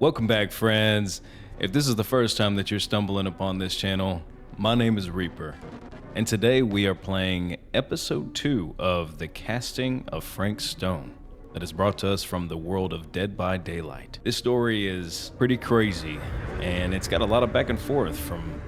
Welcome back, friends. If this is the first time that you're stumbling upon this channel, my name is Reaper, and today we are playing episode 2 of The Casting of Frank Stone that is brought to us from the world of Dead by Daylight. This story is pretty crazy, and it's got a lot of back and forth from,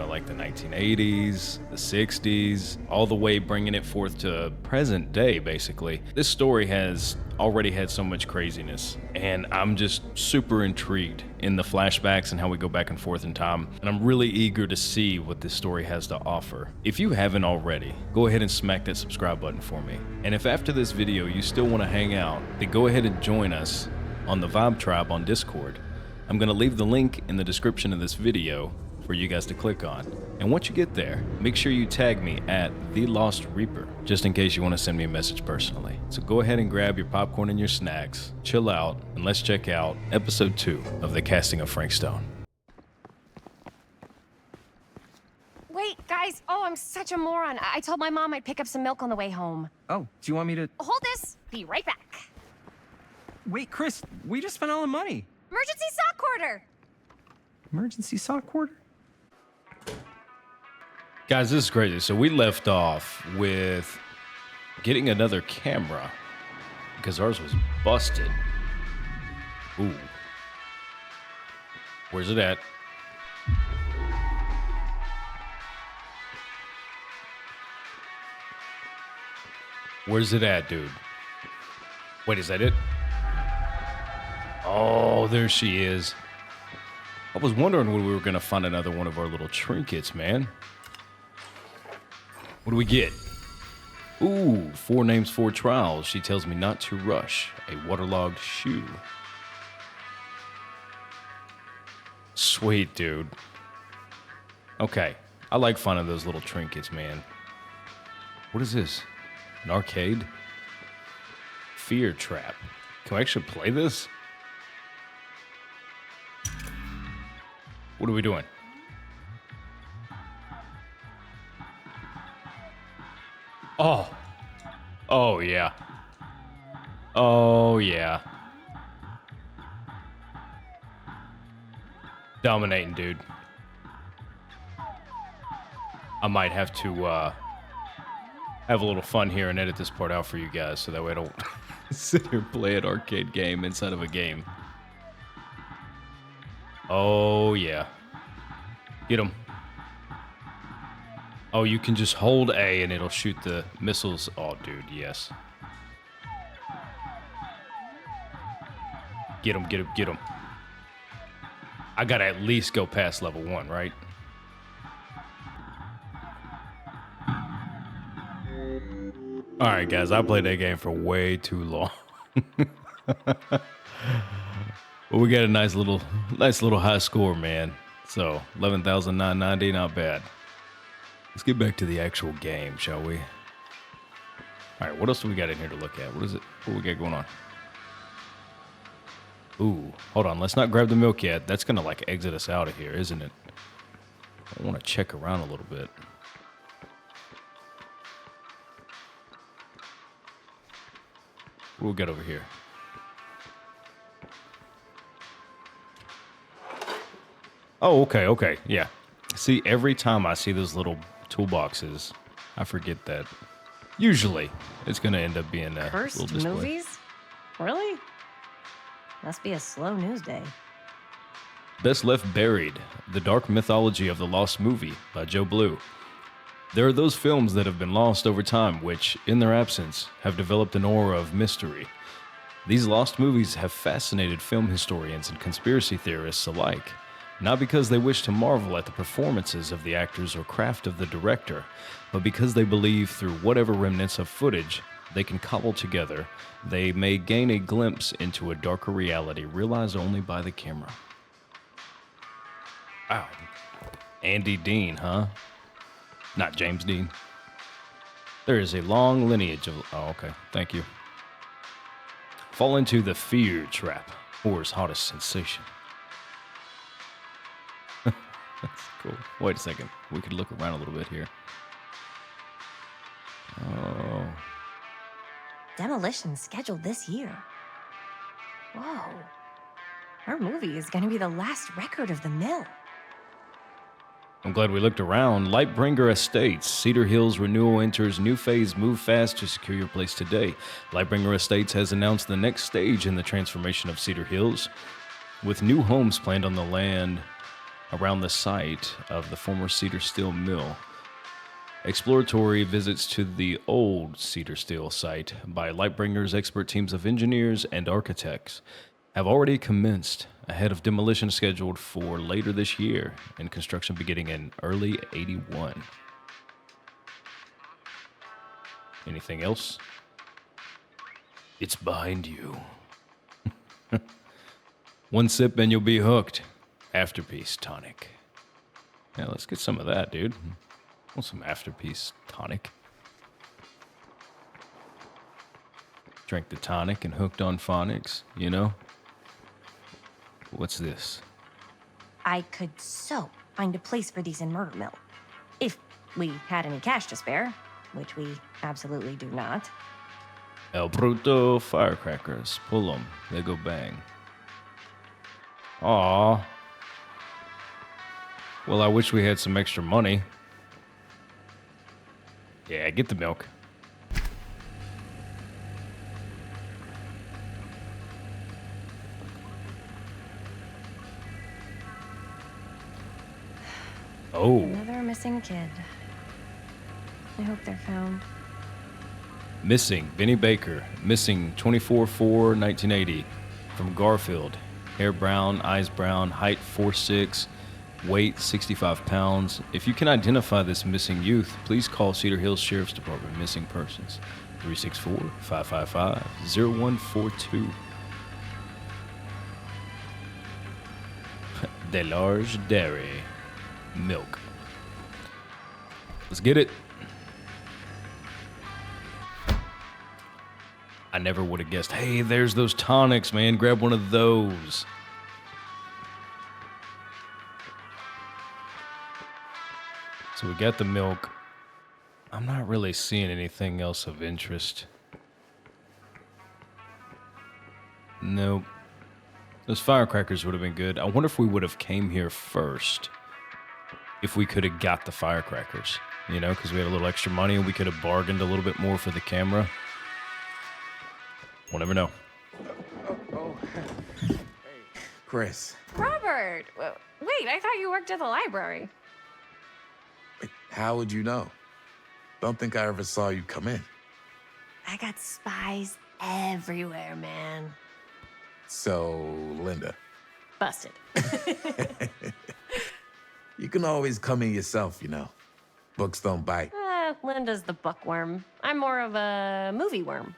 like the 1980s, the 60s, all the way bringing it forth to present day, basically. This story has already had so much craziness, and I'm just super intrigued in the flashbacks and how we go back and forth in time, and I'm really eager to see what this story has to offer. If you haven't already, go ahead and smack that subscribe button for me. And if after this video you still want to hang out, then go ahead and join us on the Vibe Tribe on Discord. I'm going to leave the link in the description of this video for you guys to click on. And once you get there, make sure you tag me at The Lost Reaper, just in case you want to send me a message personally. So go ahead and grab your popcorn and your snacks, chill out, and let's check out episode 2 of The Casting of Frank Stone. Wait, guys. Oh, I'm such a moron. I told my mom I'd pick up some milk on the way home. Oh, do you want me to... Hold this. Be right back. Wait, Chris, we just spent all the money. Emergency sock quarter. Emergency sock quarter? Guys, this is crazy. So we left off with getting another camera because ours was busted. Ooh. Where's it at? Where's it at, dude? Wait, is that it? Oh, there she is. I was wondering when we were going to find another one of our little trinkets, man. What do we get? Ooh, 4 names, 4 trials. She tells me not to rush. A waterlogged shoe. Sweet, dude. Okay. I like finding those little trinkets, man. What is this? An arcade? Fear trap. Can we actually play this? What are we doing? Oh yeah. Oh yeah. Dominating, dude. I might have to have a little fun here and edit this part out for you guys so that way I don't sit here and play an arcade game inside of a game. Oh yeah. Get him. Oh, you can just hold A and it'll shoot the missiles. Oh, dude, yes. Get him, get him, get him. I gotta at least go past level 1, right? Alright, guys, I played that game for way too long. But we got a nice little high score, man. So, 11,990, not bad. Let's get back to the actual game, shall we? All right, what else do we got in here to look at? What is it? What we got going on? Ooh, hold on. Let's not grab the milk yet. That's going to, like, exit us out of here, isn't it? I want to check around a little bit. What we got over here? Oh, okay, yeah. See, every time I see those little toolboxes, I forget that. Usually, it's going to end up being a Cursed little display. movies? Really? Must be a slow news day. Best Left Buried, The Dark Mythology of the Lost Movie by Joe Blue. There are those films that have been lost over time which, in their absence, have developed an aura of mystery. These lost movies have fascinated film historians and conspiracy theorists alike. Not because they wish to marvel at the performances of the actors or craft of the director, but because they believe through whatever remnants of footage they can cobble together, they may gain a glimpse into a darker reality realized only by the camera. Wow. Andy Dean, huh? Not James Dean. There is a long lineage of... Oh, okay. Thank you. Fall into the fear trap, horror's hottest sensation. That's cool. Wait a second. We could look around a little bit here. Oh. Demolition scheduled this year. Whoa. Our movie is gonna be the last record of the mill. I'm glad we looked around. Lightbringer Estates. Cedar Hills renewal enters new phase. Move fast to secure your place today. Lightbringer Estates has announced the next stage in the transformation of Cedar Hills, with new homes planned on the land around the site of the former Cedar Steel Mill. Exploratory visits to the old Cedar Steel site by Lightbringer's expert teams of engineers and architects have already commenced ahead of demolition scheduled for later this year and construction beginning in early 81. Anything else? It's behind you. One sip and you'll be hooked. Afterpiece tonic. Yeah, let's get some of that, dude. I want some afterpiece tonic. Drank the tonic and hooked on phonics, you know? What's this? I could so find a place for these in Murder Mill. If we had any cash to spare, which we absolutely do not. El Bruto firecrackers. Pull them. They go bang. Aw. Well, I wish we had some extra money. Yeah, get the milk. Oh. Another missing kid. I hope they're found. Missing, Benny Baker. Missing, 24/4/1980. From Garfield. Hair brown, eyes brown, height 4'6", weight 65 pounds. If you can identify this missing youth, please call Cedar Hills Sheriff's Department Missing Persons. 364-555-0142. Delarge Dairy. Milk. Let's get it. I never would have guessed. Hey, there's those tonics, man. Grab one of those. So we got the milk. I'm not really seeing anything else of interest. Nope. Those firecrackers would have been good. I wonder if we would have came here first. If we could have got the firecrackers. You know, because we had a little extra money and we could have bargained a little bit more for the camera. We'll never know. Hey, Chris. Robert! Wait, I thought you worked at the library. Wait, how would you know? Don't think I ever saw you come in. I got spies everywhere, man. So, Linda. Busted. You can always come in yourself, you know. Books don't bite. Linda's the bookworm. I'm more of a movie worm.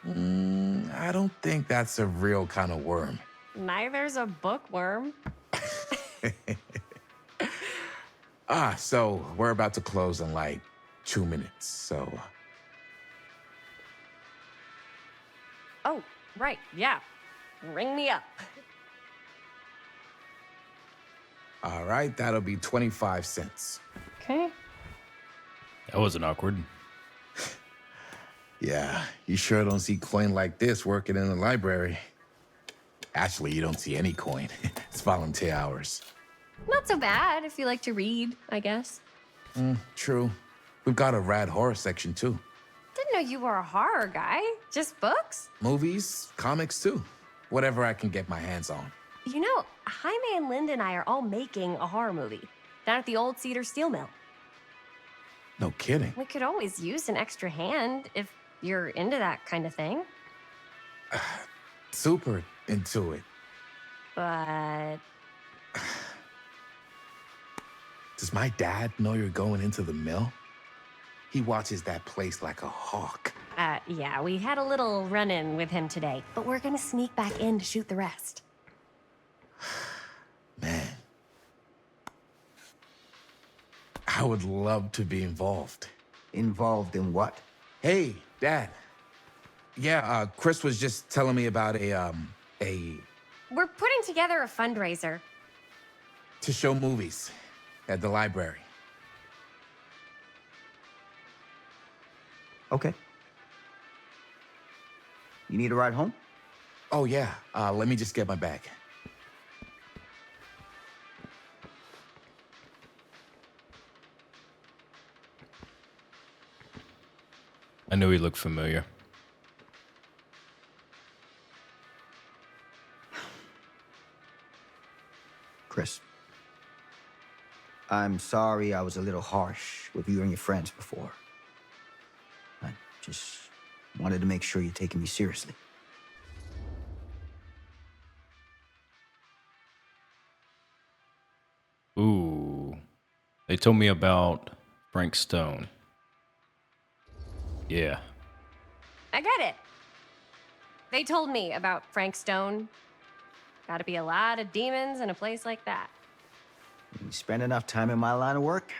I don't think that's a real kind of worm. Neither's a bookworm. So we're about to close in like 2 minutes, so... Oh, right, yeah. Ring me up. All right, that'll be 25 cents. Okay. That wasn't awkward. Yeah, you sure don't see coin like this working in the library. Actually, you don't see any coin. It's volunteer hours. Not so bad if you like to read, I guess. True. We've got a rad horror section, too. Didn't know you were a horror guy. Just books? Movies, comics, too. Whatever I can get my hands on. You know, Jaime and Linda and I are all making a horror movie down at the old Cedar Steel Mill. No kidding. We could always use an extra hand if you're into that kind of thing. Super into it. But Does my dad know you're going into the mill? He watches that place like a hawk. yeah, we had a little run-in with him today, but we're gonna sneak back in to shoot the rest. Man. I would love to be involved. Involved in what? Hey, Dad. Yeah, Chris was just telling me about a We're putting together a fundraiser. to show movies at the library. Okay. You need a ride home? Oh, yeah. Let me just get my bag. knew he looked familiar. Chris, I'm sorry I was a little harsh with you and your friends before. I just wanted to make sure you're taking me seriously. Ooh. They told me about Frank Stone. Yeah. I get it. They told me about Frank Stone. Gotta be a lot of demons in a place like that. When you spend enough time in my line of work,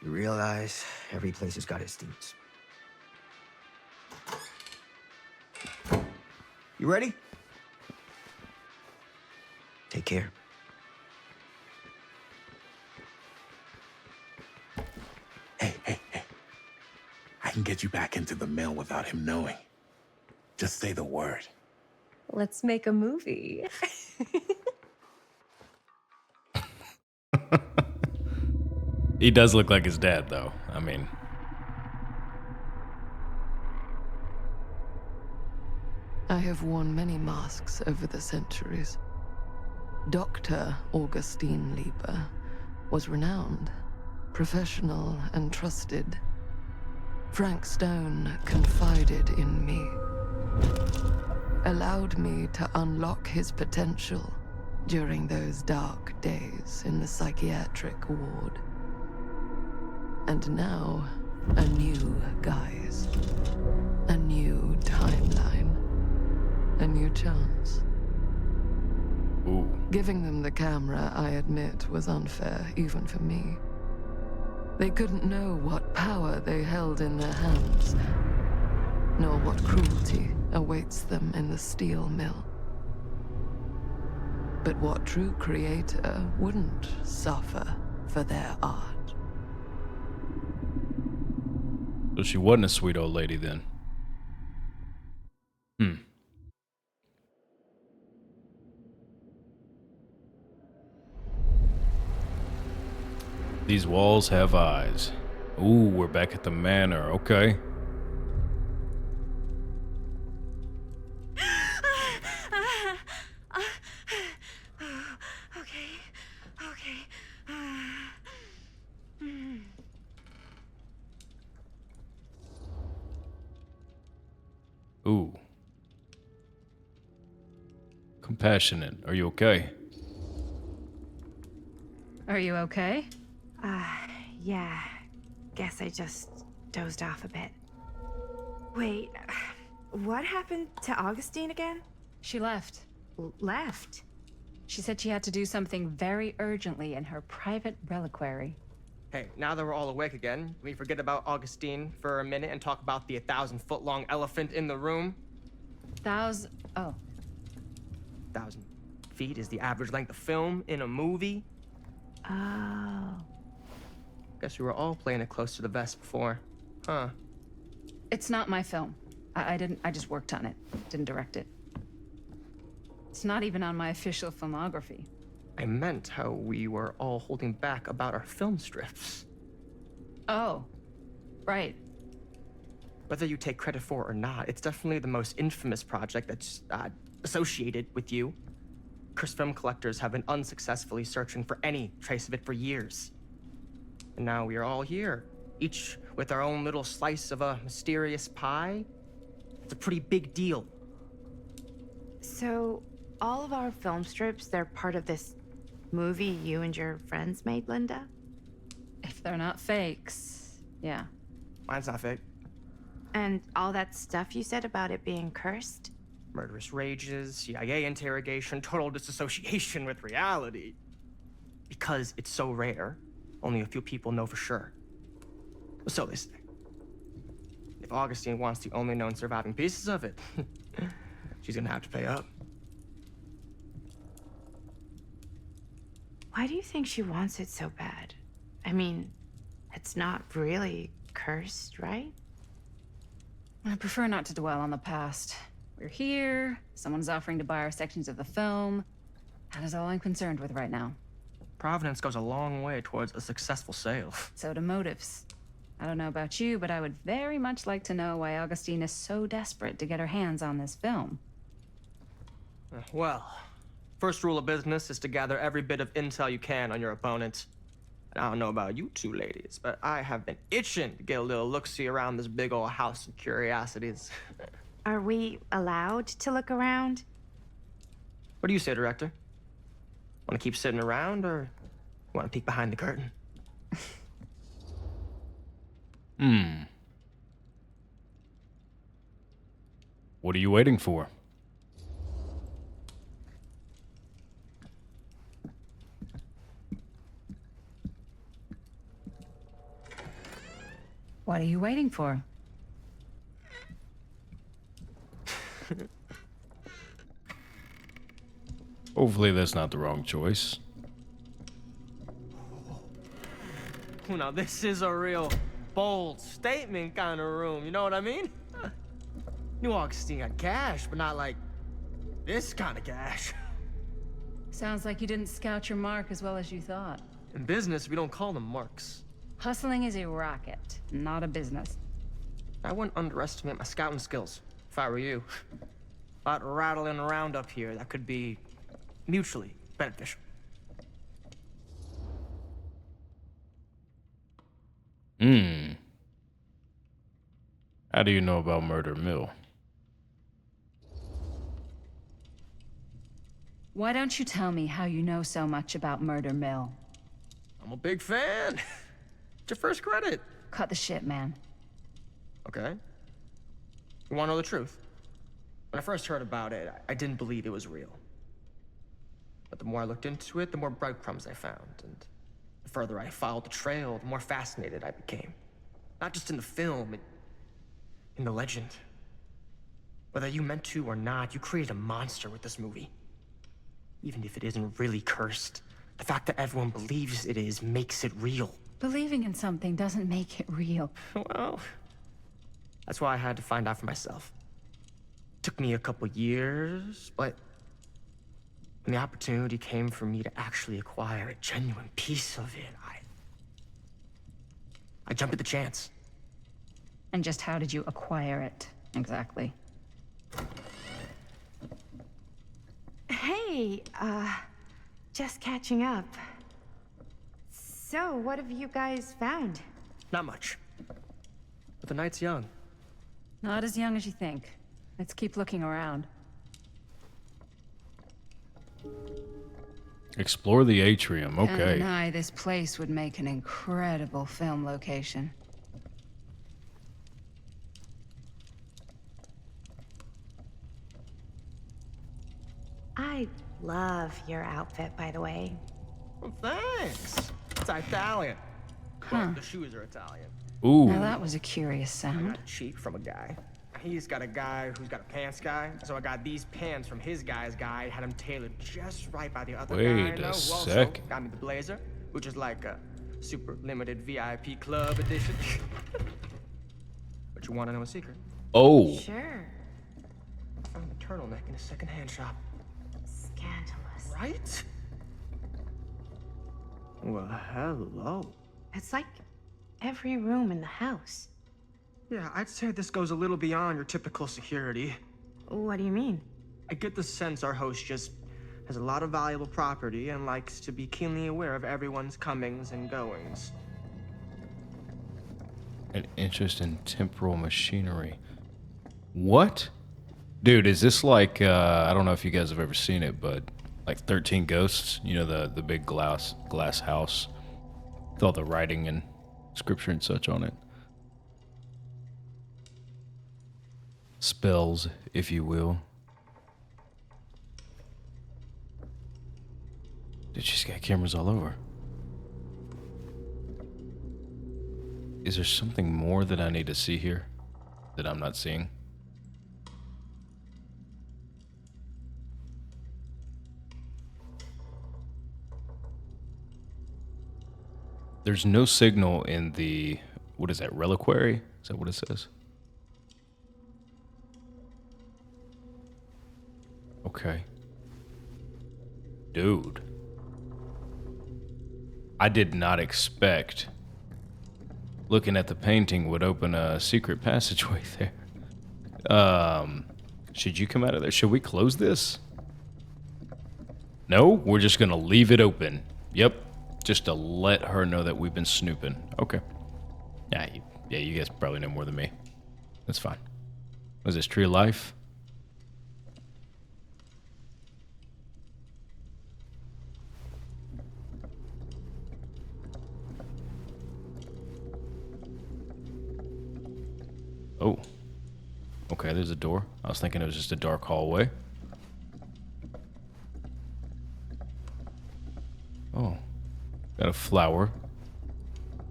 you realize every place has got its demons. You ready? Take care. Hey. I can get you back into the mill without him knowing. Just say the word. Let's make a movie. He does look like his dad, though. I mean... I have worn many masks over the centuries. Dr. Augustine Lieber was renowned, professional, and trusted. Frank Stone confided in me, allowed me to unlock his potential during those dark days in the psychiatric ward. And now, a new guise, a new timeline, a new chance. Ooh. Giving them the camera, I admit, was unfair, even for me. They couldn't know what power they held in their hands, nor what cruelty awaits them in the steel mill. But what true creator wouldn't suffer for their art? So she wasn't a sweet old lady then. These walls have eyes. Ooh, we're back at the manor. Okay. Ooh. Compassionate. Are you okay? Are you okay? Yeah. Guess I just dozed off a bit. Wait, what happened to Augustine again? She left. Left? She said she had to do something very urgently in her private reliquary. Hey, now that we're all awake again, can we forget about Augustine for a minute and talk about the 1,000-foot-long elephant in the room? Oh. 1,000 feet is the average length of film in a movie. Oh. Guess we were all playing it close to the vest before, huh? It's not my film. I just worked on it. Didn't direct it. It's not even on my official filmography. I meant how we were all holding back about our film strips. Oh. Right. Whether you take credit for it or not, it's definitely the most infamous project that's associated with you. Cursed film collectors have been unsuccessfully searching for any trace of it for years. And now we are all here, each with our own little slice of a mysterious pie. It's a pretty big deal. So, all of our film strips, they're part of this movie you and your friends made, Linda? If they're not fakes, yeah. Mine's not fake. And all that stuff you said about it being cursed? Murderous rages, CIA interrogation, total disassociation with reality. Because it's so rare, only a few people know for sure. So they say. If Augustine wants the only known surviving pieces of it, she's gonna have to pay up. Why do you think she wants it so bad? I mean, it's not really cursed, right? I prefer not to dwell on the past. We're here, someone's offering to buy our sections of the film. That is all I'm concerned with right now. Providence goes a long way towards a successful sale. So do motives. I don't know about you, but I would very much like to know why Augustine is so desperate to get her hands on this film. Well, first rule of business is to gather every bit of intel you can on your opponent. And I don't know about you two ladies, but I have been itching to get a little look-see around this big old house of curiosities. Are we allowed to look around? What do you say, director? Want to keep sitting around, or want to peek behind the curtain? What are you waiting for? What are you waiting for? Hopefully that's not the wrong choice. Now, this is a real bold statement kind of room, you know what I mean? New Augustine got cash, but not like this kind of cash. Sounds like you didn't scout your mark as well as you thought. In business, we don't call them marks. Hustling is a racket, not a business. I wouldn't underestimate my scouting skills, if I were you. A lot rattling around up here that could be mutually beneficial. How do you know about Murder Mill? Why don't you tell me how you know so much about Murder Mill? I'm a big fan. It's your first credit. Cut the shit, man. Okay. You want to know the truth? When I first heard about it, I didn't believe it was real. But the more I looked into it, the more breadcrumbs I found. And the further I followed the trail, the more fascinated I became. Not just in the film, in the legend. Whether you meant to or not, you created a monster with this movie. Even if it isn't really cursed, the fact that everyone believes it is makes it real. Believing in something doesn't make it real. Well, that's why I had to find out for myself. Took me a couple years, but when the opportunity came for me to actually acquire a genuine piece of it, I jumped at the chance. And just how did you acquire it, exactly? Hey, just catching up. So, what have you guys found? Not much. But the night's young. Not as young as you think. Let's keep looking around. Explore the atrium. Can't Okay. deny this place would make an incredible film location. I love your outfit, by the way. Well, thanks. It's Italian. Well, the shoes are Italian. Ooh. Now that was a curious I sound. got cheap from a guy. He's got a guy who's got a pants guy, so I got these pants from his guy's guy, had them tailored just right by the other guy. Wait I know, a who also second. got me the blazer, which is like a super limited VIP club edition. But you want to know a secret? Oh. Sure. I found a turtleneck in a secondhand shop. Scandalous. Right? Well, hello. It's like every room in the house. Yeah, I'd say this goes a little beyond your typical security. What do you mean? I get the sense our host just has a lot of valuable property and likes to be keenly aware of everyone's comings and goings. An interest in temporal machinery. What? Dude, is this like, I don't know if you guys have ever seen it, but like 13 Ghosts? You know, the big glass house with all the writing and scripture and such on it. Spells, if you will. Dude, she's got cameras all over. Is there something more that I need to see here that I'm not seeing? There's no signal in the, what is that, reliquary? Is that what it says? Okay. Dude. I did not expect looking at the painting would open a secret passageway there. Should you come out of there? Should we close this? No, we're just gonna leave it open. Yep, just to let her know that we've been snooping. Okay. Yeah, you guys probably know more than me. That's fine. Was this Tree of Life? Oh. Okay, there's a door. I was thinking it was just a dark hallway. Oh. Got a flower.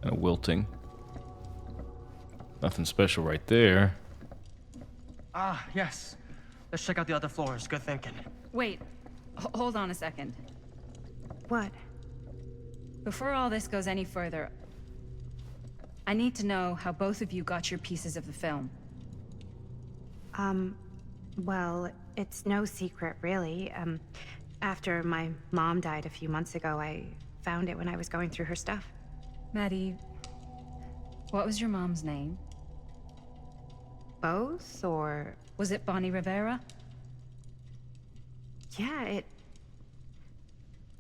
And a wilting. Nothing special right there. Ah, yes. Let's check out the other floors. Good thinking. Wait, hold on a second. What? Before all this goes any further, I need to know how both of you got your pieces of the film. Well, it's no secret, really. After my mom died a few months ago, I found it when I was going through her stuff. Maddie, what was your mom's name? Both, or... Was it Bonnie Rivera? Yeah, it...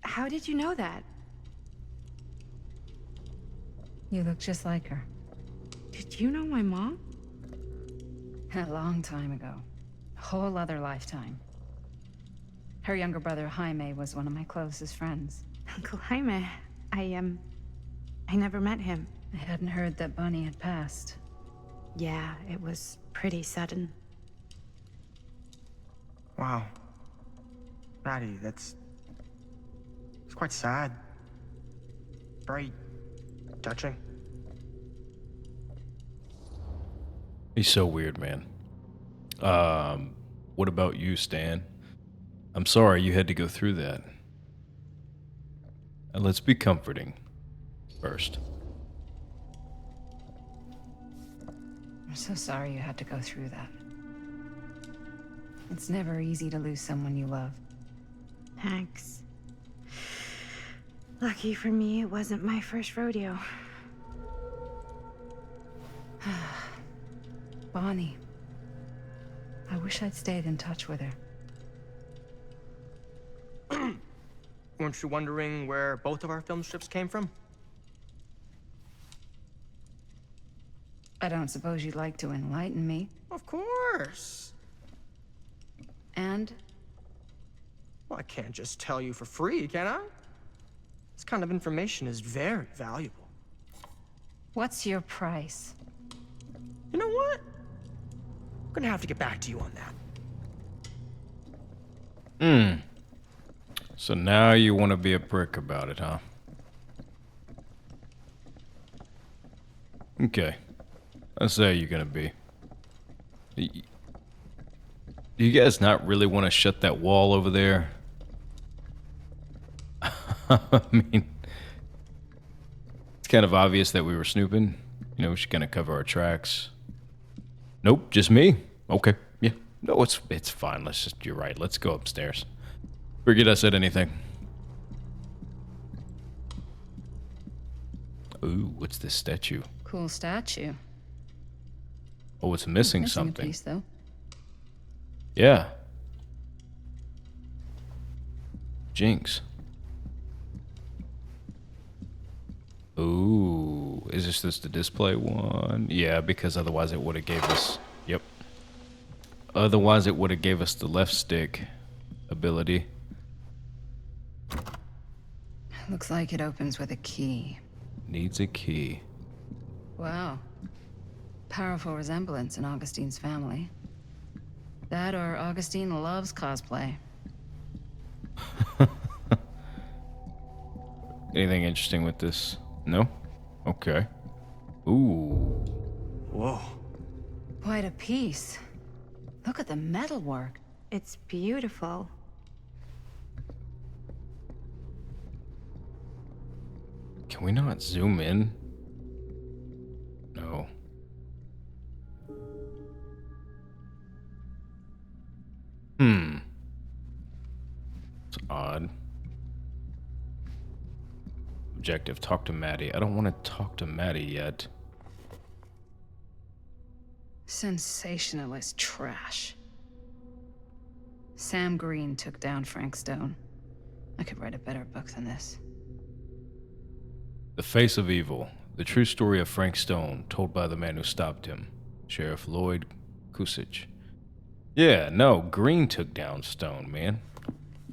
How did you know that? You look just like her. Did you know my mom? A long time ago. A whole other lifetime. Her younger brother, Jaime, was one of my closest friends. Uncle Jaime, I never met him. I hadn't heard that Bonnie had passed. Yeah, it was pretty sudden. Wow. Maddie, it's quite sad. Very touching. He's so weird, man. What about you, Stan? I'm sorry you had to go through that. And let's be comforting first. I'm so sorry you had to go through that. It's never easy to lose someone you love. Thanks. Lucky for me, it wasn't my first rodeo. Bonnie. I wish I'd stayed in touch with her. Weren't you wondering where both of our film strips came from? I don't suppose you'd like to enlighten me. Of course. And? Well, I can't just tell you for free, can I? This kind of information is very valuable. What's your price? You know what? I'm gonna have to get back to you on that. So now you want to be a prick about it, huh? Okay. That's how you're gonna be. Do you guys not really want to shut that wall over there? I mean, it's kind of obvious that we were snooping. You know, we should kind of cover our tracks. Nope, just me? Okay, yeah. No, it's fine. You're right. Let's go upstairs. Forget I said anything. Ooh, what's this statue? Cool statue. Oh, it's missing A something. piece, though. Yeah. Jinx. Ooh, is this just the display one? Yeah, because otherwise it would have gave us... Yep. Otherwise it would have gave us the left stick ability. Looks like it opens with a key. Needs a key. Wow. Powerful resemblance in Augustine's family. That or Augustine loves cosplay. Anything interesting with this? No? Okay. Ooh. Whoa. Quite a piece. Look at the metalwork. It's beautiful. Can we not zoom in? No. It's odd. Objective, talk to Maddie. I don't want to talk to Maddie yet. Sensationalist trash. Sam Green took down Frank Stone. I could write a better book than this. The Face of Evil, the true story of Frank Stone, told by the man who stopped him, Sheriff Lloyd Kusich. Yeah, no, Green took down Stone, man.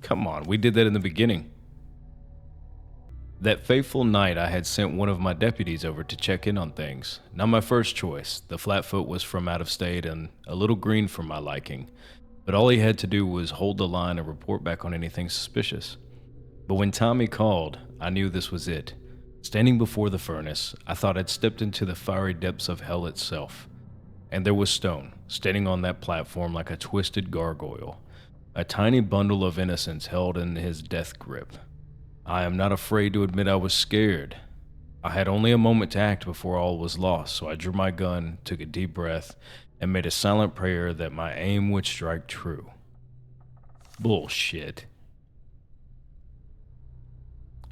Come on, we did that in the beginning. That fateful night, I had sent one of my deputies over to check in on things. Not my first choice. The Flatfoot was from out of state and a little green for my liking. But all he had to do was hold the line and report back on anything suspicious. But when Tommy called, I knew this was it. Standing before the furnace, I thought I'd stepped into the fiery depths of hell itself. And there was Stone, standing on that platform like a twisted gargoyle, a tiny bundle of innocence held in his death grip. I am not afraid to admit I was scared. I had only a moment to act before all was lost, so I drew my gun, took a deep breath, and made a silent prayer that my aim would strike true. Bullshit.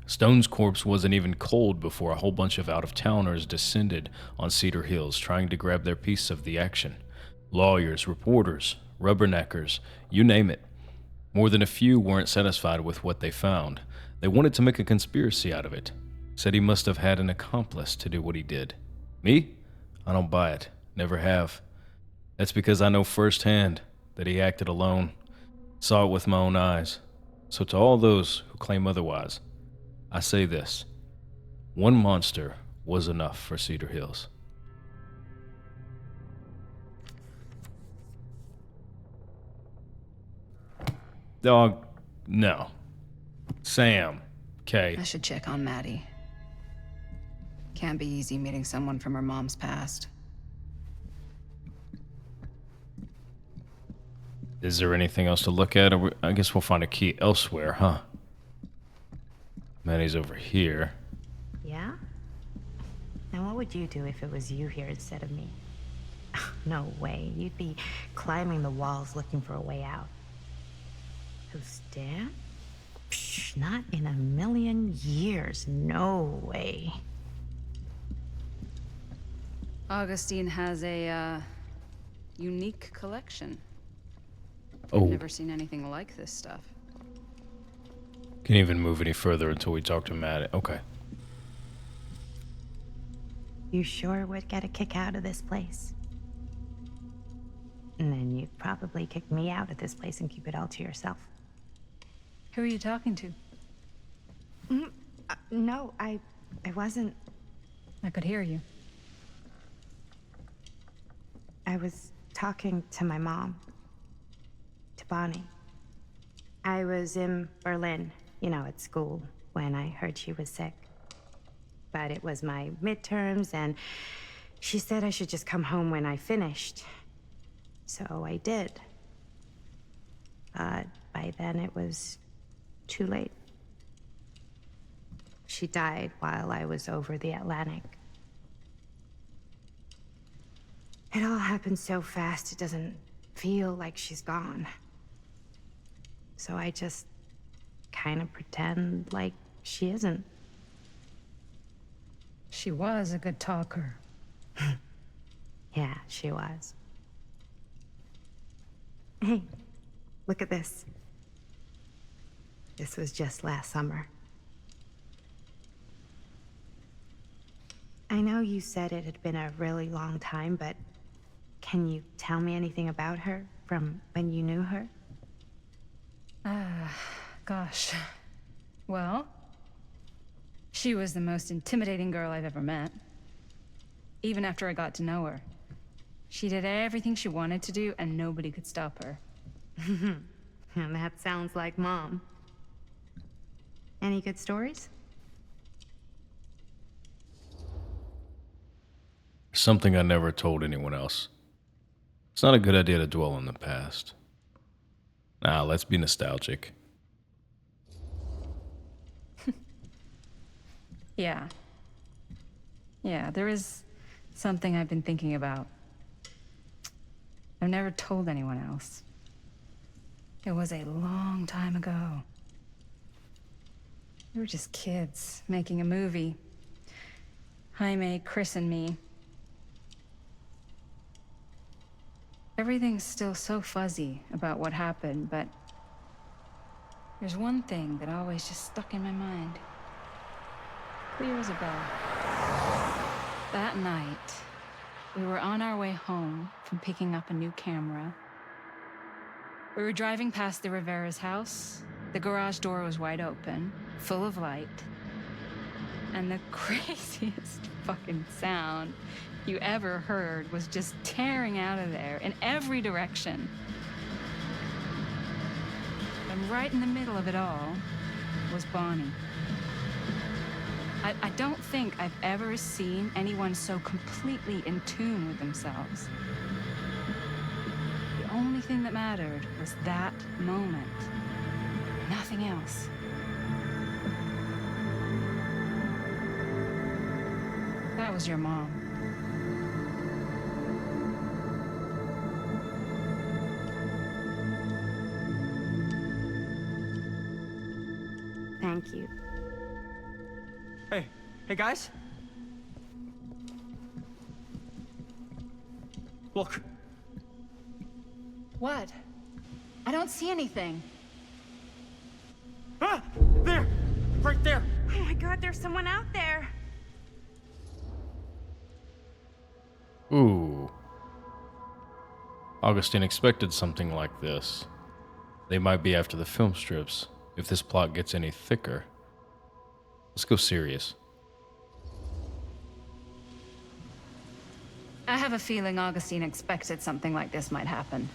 Stone's corpse wasn't even cold before a whole bunch of out-of-towners descended on Cedar Hills trying to grab their piece of the action. Lawyers, reporters, rubberneckers, you name it. More than a few weren't satisfied with what they found. They wanted to make a conspiracy out of it. Said he must have had an accomplice to do what he did. Me? I don't buy it. Never have. That's because I know firsthand that he acted alone. Saw it with my own eyes. So to all those who claim otherwise, I say this. One monster was enough for Cedar Hills. Dog, no. Sam, okay. I should check on Maddie. Can't be easy meeting someone from her mom's past. Is there anything else to look at? I guess we'll find a key elsewhere, huh? Maddie's over here. Yeah? And what would you do if it was you here instead of me? No way. You'd be climbing the walls looking for a way out. Who's Dan? Psh, not in a million years. No way. Augustine has a, unique collection. Oh. I've never seen anything like this stuff. Can't even move any further until we talk to Matt. Okay. You sure would get a kick out of this place. And then you'd probably kick me out of this place and keep it all to yourself. Who are you talking to? No, I wasn't. I could hear you. I was talking to my mom. To Bonnie. I was in Berlin, at school, when I heard she was sick. But it was my midterms, and she said I should just come home when I finished. So I did. But by then it was too late. She died while I was over the Atlantic. It all happened so fast, it doesn't feel like she's gone. So I just kind of pretend like she isn't. She was a good talker. Yeah, she was. Hey, look at this. This was just last summer. I know you said it had been a really long time, but can you tell me anything about her from when you knew her? Gosh. Well, she was the most intimidating girl I've ever met. Even after I got to know her. She did everything she wanted to do, and nobody could stop her. And that sounds like Mom. Any good stories? Something I never told anyone else. It's not a good idea to dwell on the past. Nah, let's be nostalgic. Yeah. Yeah, there is something I've been thinking about. I've never told anyone else. It was a long time ago. We were just kids making a movie. Jaime, Chris, and me. Everything's still so fuzzy about what happened, but there's one thing that always just stuck in my mind. Clear as a bell. That night, we were on our way home from picking up a new camera. We were driving past the Rivera's house. The garage door was wide open, full of light. And the craziest fucking sound you ever heard was just tearing out of there in every direction. And right in the middle of it all was Bonnie. I don't think I've ever seen anyone so completely in tune with themselves. The only thing that mattered was that moment. Nothing else. That was your mom. Thank you. Hey guys. Look. What? I don't see anything. Ah! There! Right there! Oh my God, there's someone out there. Ooh. Augustine expected something like this. They might be after the film strips if this plot gets any thicker. Let's go serious. I have a feeling Augustine expected something like this might happen.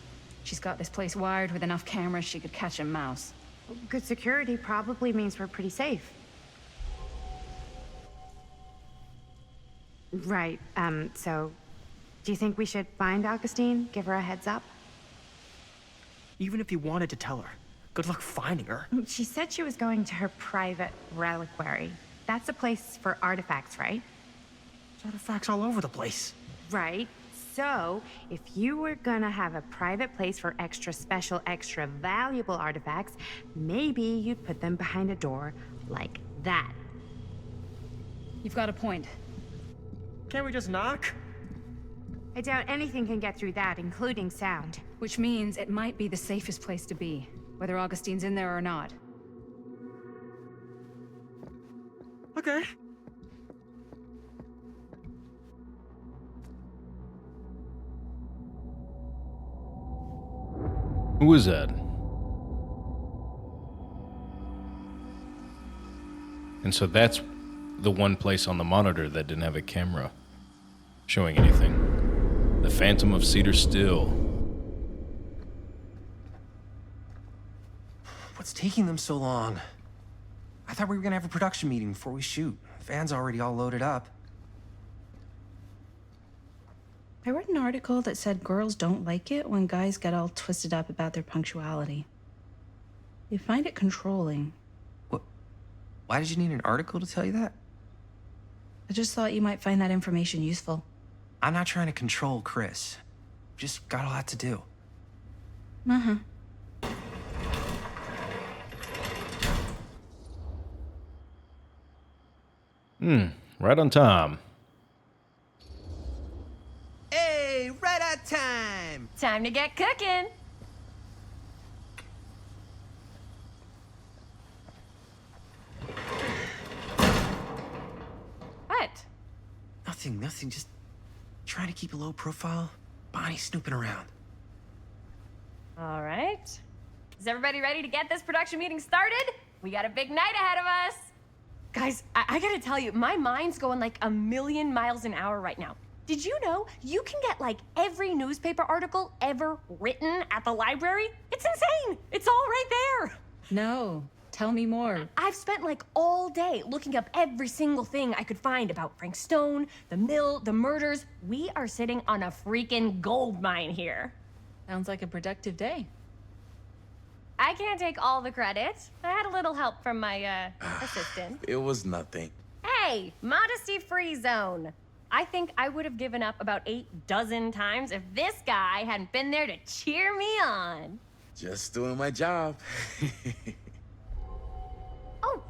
She's got this place wired with enough cameras she could catch a mouse. Good security probably means we're pretty safe. Right, so do you think we should find Augustine? Give her a heads up? Even if you wanted to tell her, good luck finding her. She said she was going to her private reliquary. That's a place for artifacts, right? There's artifacts all over the place. Right. So, if you were gonna have a private place for extra special, extra valuable artifacts, maybe you'd put them behind a door like that. You've got a point. Can't we just knock? I doubt anything can get through that, including sound. Which means it might be the safest place to be, whether Augustine's in there or not. Okay. Who is that? And so that's the one place on the monitor that didn't have a camera showing anything. The Phantom of Cedar Still. What's taking them so long? I thought we were gonna have a production meeting before we shoot. The van's already all loaded up. I read an article that said girls don't like it when guys get all twisted up about their punctuality. They find it controlling. What? Why did you need an article to tell you that? I just thought you might find that information useful. I'm not trying to control Chris. Just got a lot to do. Uh-huh. Right on time. Hey, right on time! Time to get cooking. What? Nothing, just trying to keep a low profile. Bonnie snooping around. All right. Is everybody ready to get this production meeting started? We got a big night ahead of us. Guys, I gotta tell you, my mind's going like a million miles an hour right now. Did you know you can get like every newspaper article ever written at the library? It's insane. It's all right there. No, tell me more. I've spent like all day looking up every single thing I could find about Frank Stone, the mill, the murders. We are sitting on a freaking gold mine here. Sounds like a productive day. I can't take all the credit. I had a little help from my assistant. It was nothing. Hey, modesty-free zone. I think I would have given up about 8 dozen times if this guy hadn't been there to cheer me on. Just doing my job. Oh,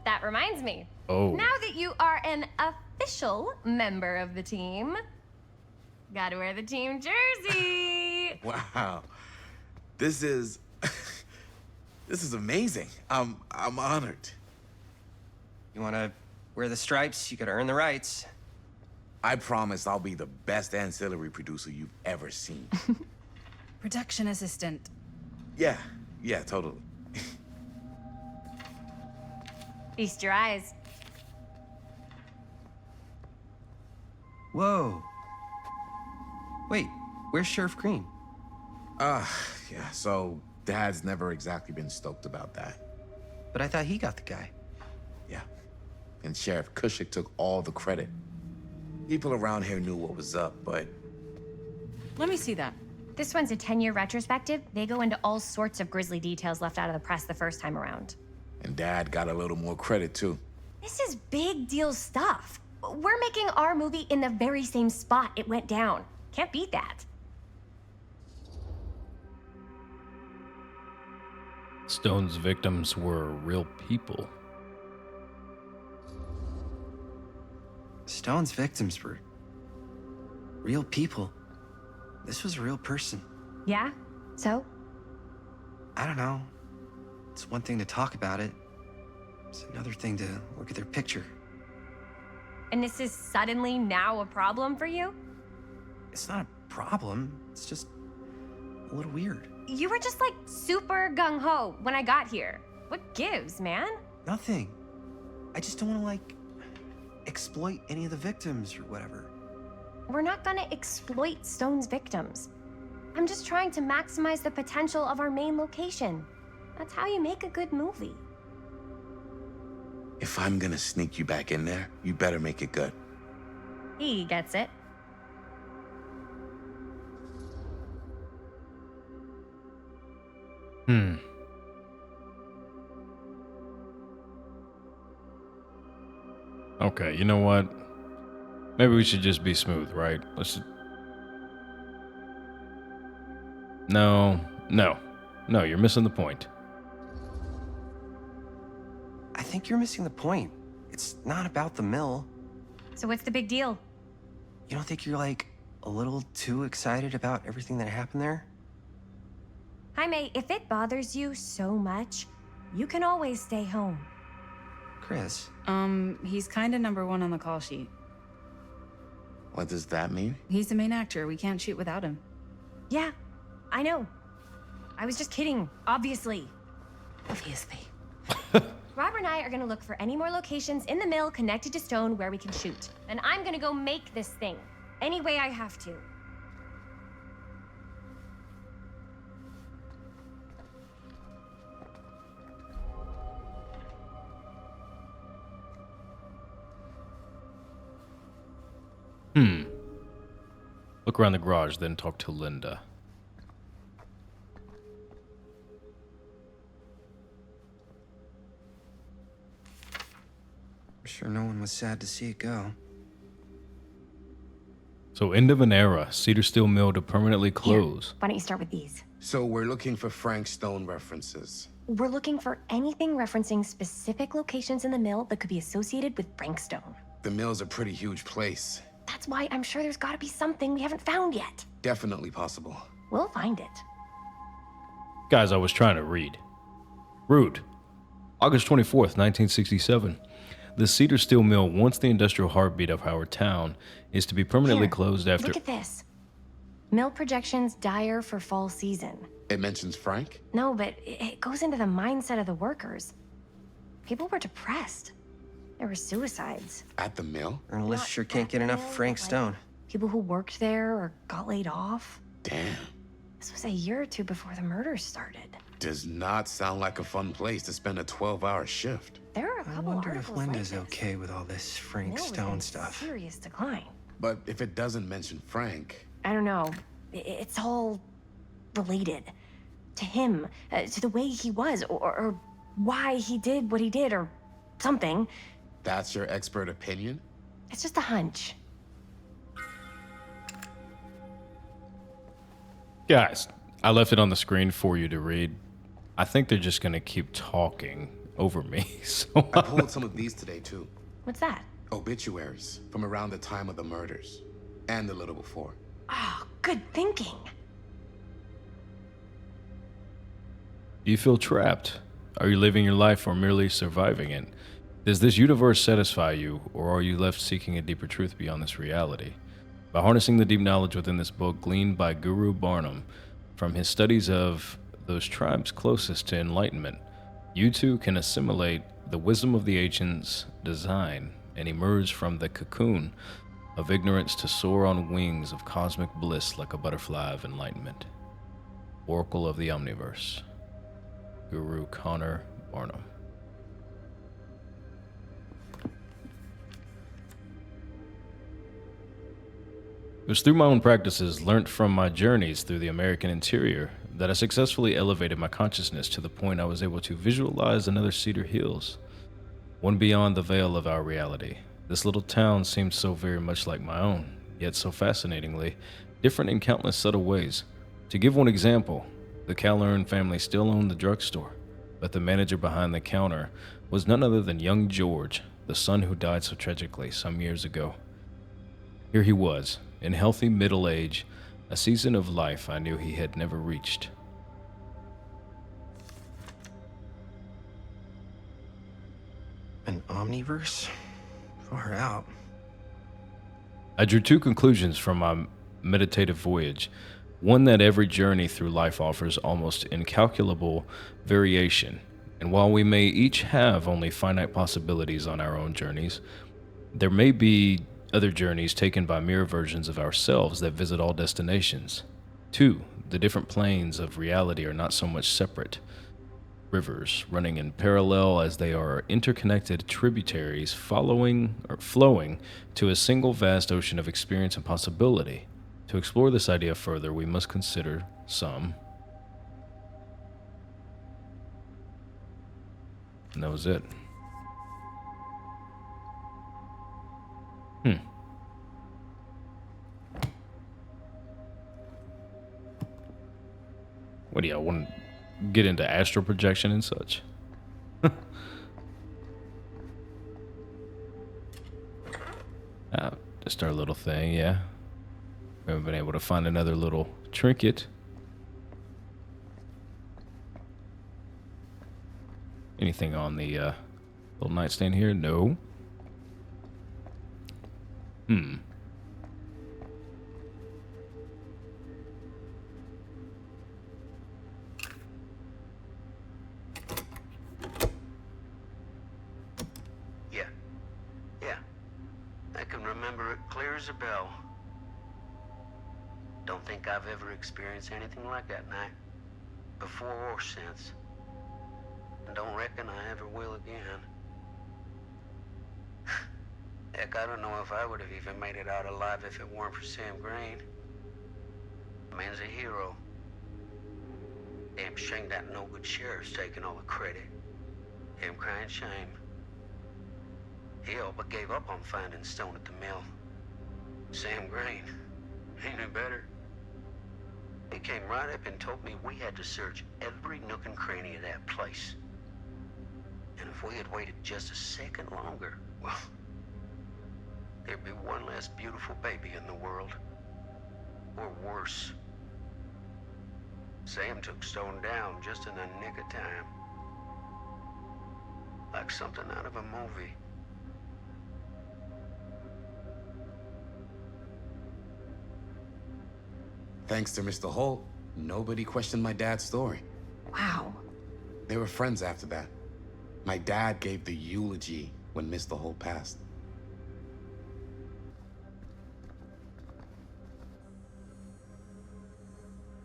that reminds me. Oh. Now that you are an official member of the team, gotta wear the team jersey. Wow. This is this is amazing. I'm honored. You wanna wear the stripes, you gotta earn the rights. I promise I'll be the best ancillary producer you've ever seen. Production assistant. Yeah, totally. Feast your eyes. Whoa. Wait, where's Sheriff Green? Yeah, so Dad's never exactly been stoked about that. But I thought he got the guy. Yeah, and Sheriff Cushik took all the credit. People around here knew what was up, but... Let me see that. This one's a 10-year retrospective. They go into all sorts of grisly details left out of the press the first time around. And Dad got a little more credit, too. This is big deal stuff. We're making our movie in the very same spot it went down. Can't beat that. Stone's victims were real people. Stone's victims were real people. This was a real person. Yeah? So? I don't know. It's one thing to talk about it. It's another thing to look at their picture. And this is suddenly now a problem for you? It's not a problem. It's just a little weird. You were just like super gung-ho when I got here. What gives, man? Nothing. I just don't want to, like, exploit any of the victims or whatever. We're not gonna exploit Stone's victims. I'm just trying to maximize the potential of our main location. That's how you make a good movie. If I'm gonna sneak you back in there, you better make it good. He gets it. Okay, you know what? Maybe we should just be smooth, right? No, you're missing the point. I think you're missing the point. It's not about the mill. So what's the big deal? You don't think you're, like, a little too excited about everything that happened there? Jaime, if it bothers you so much, you can always stay home. Chris. He's kind of number one on the call sheet. What does that mean? He's the main actor. We can't shoot without him. Yeah, I know. I was just kidding, obviously. Obviously. Robert and I are gonna look for any more locations in the mill connected to Stone where we can shoot. And I'm gonna go make this thing, any way I have to. Look around the garage, then talk to Linda. I'm sure no one was sad to see it go. So, end of an era. Cedar Steel Mill to permanently close. Why don't you start with these? So we're looking for Frank Stone references. We're looking for anything referencing specific locations in the mill that could be associated with Frank Stone. The mill's a pretty huge place. That's why I'm sure there's gotta be something we haven't found yet. Definitely possible. We'll find it. Guys, I was trying to read. Root. August 24th, 1967. The Cedar Steel Mill, once the industrial heartbeat of our town, is to be permanently Here, closed after... Look at this. Mill projections dire for fall season. It mentions Frank? No, but it goes into the mindset of the workers. People were depressed. There were suicides. At the mill? Journalists sure can't get enough of Frank Stone. People who worked there or got laid off. Damn. This was a year or two before the murders started. Does not sound like a fun place to spend a 12-hour shift. There are a I couple wonder if articles Linda's like this. okay with all this Frank Mill was Stone in stuff. Serious decline. But if it doesn't mention Frank... I don't know. It's all related. To him, to the way he was, or why he did what he did, or something. That's your expert opinion? It's just a hunch. Guys, I left it on the screen for you to read. I think they're just gonna keep talking over me, so... I pulled some of these today, too. What's that? Obituaries from around the time of the murders. And a little before. Oh, good thinking. Do you feel trapped? Are you living your life or merely surviving it? Does this universe satisfy you, or are you left seeking a deeper truth beyond this reality? By harnessing the deep knowledge within this book gleaned by Guru Barnum from his studies of those tribes closest to enlightenment, you too can assimilate the wisdom of the ancients' design and emerge from the cocoon of ignorance to soar on wings of cosmic bliss like a butterfly of enlightenment. Oracle of the Omniverse, Guru Connor Barnum. It was through my own practices, learnt from my journeys through the American interior, that I successfully elevated my consciousness to the point I was able to visualize another Cedar Hills, one beyond the veil of our reality. This little town seemed so very much like my own, yet so fascinatingly different in countless subtle ways. To give one example, the Calern family still owned the drugstore, but the manager behind the counter was none other than young George, the son who died so tragically some years ago. Here he was, in healthy middle age, a season of life I knew he had never reached. An omniverse? Far out. I drew two conclusions from my meditative voyage. One, that every journey through life offers almost incalculable variation, and while we may each have only finite possibilities on our own journeys, there may be other journeys taken by mirror versions of ourselves that visit all destinations. Two, the different planes of reality are not so much separate rivers running in parallel as they are interconnected tributaries flowing to a single vast ocean of experience and possibility. To explore this idea further, we must consider some. And that was it. What do y'all want to get into astral projection and such? Just our little thing, yeah. We haven't been able to find another little trinket. Anything on the little nightstand here? No. Yeah. I can remember it clear as a bell. Don't think I've ever experienced anything like that night, before or since. And don't reckon I ever will again. Heck, I don't know if I would have even made it out alive if it weren't for Sam Green. The man's a hero. Damn shame that no-good sheriff's taking all the credit. Him crying shame. He all but gave up on finding Stone at the mill. Sam Green, he knew better. He came right up and told me we had to search every nook and cranny of that place. And if we had waited just a second longer, well, there'd be one less beautiful baby in the world. Or worse. Sam took Stone down just in the nick of time. Like something out of a movie. Thanks to Mr. Holt, nobody questioned my dad's story. Wow. They were friends after that. My dad gave the eulogy when Mr. Holt passed.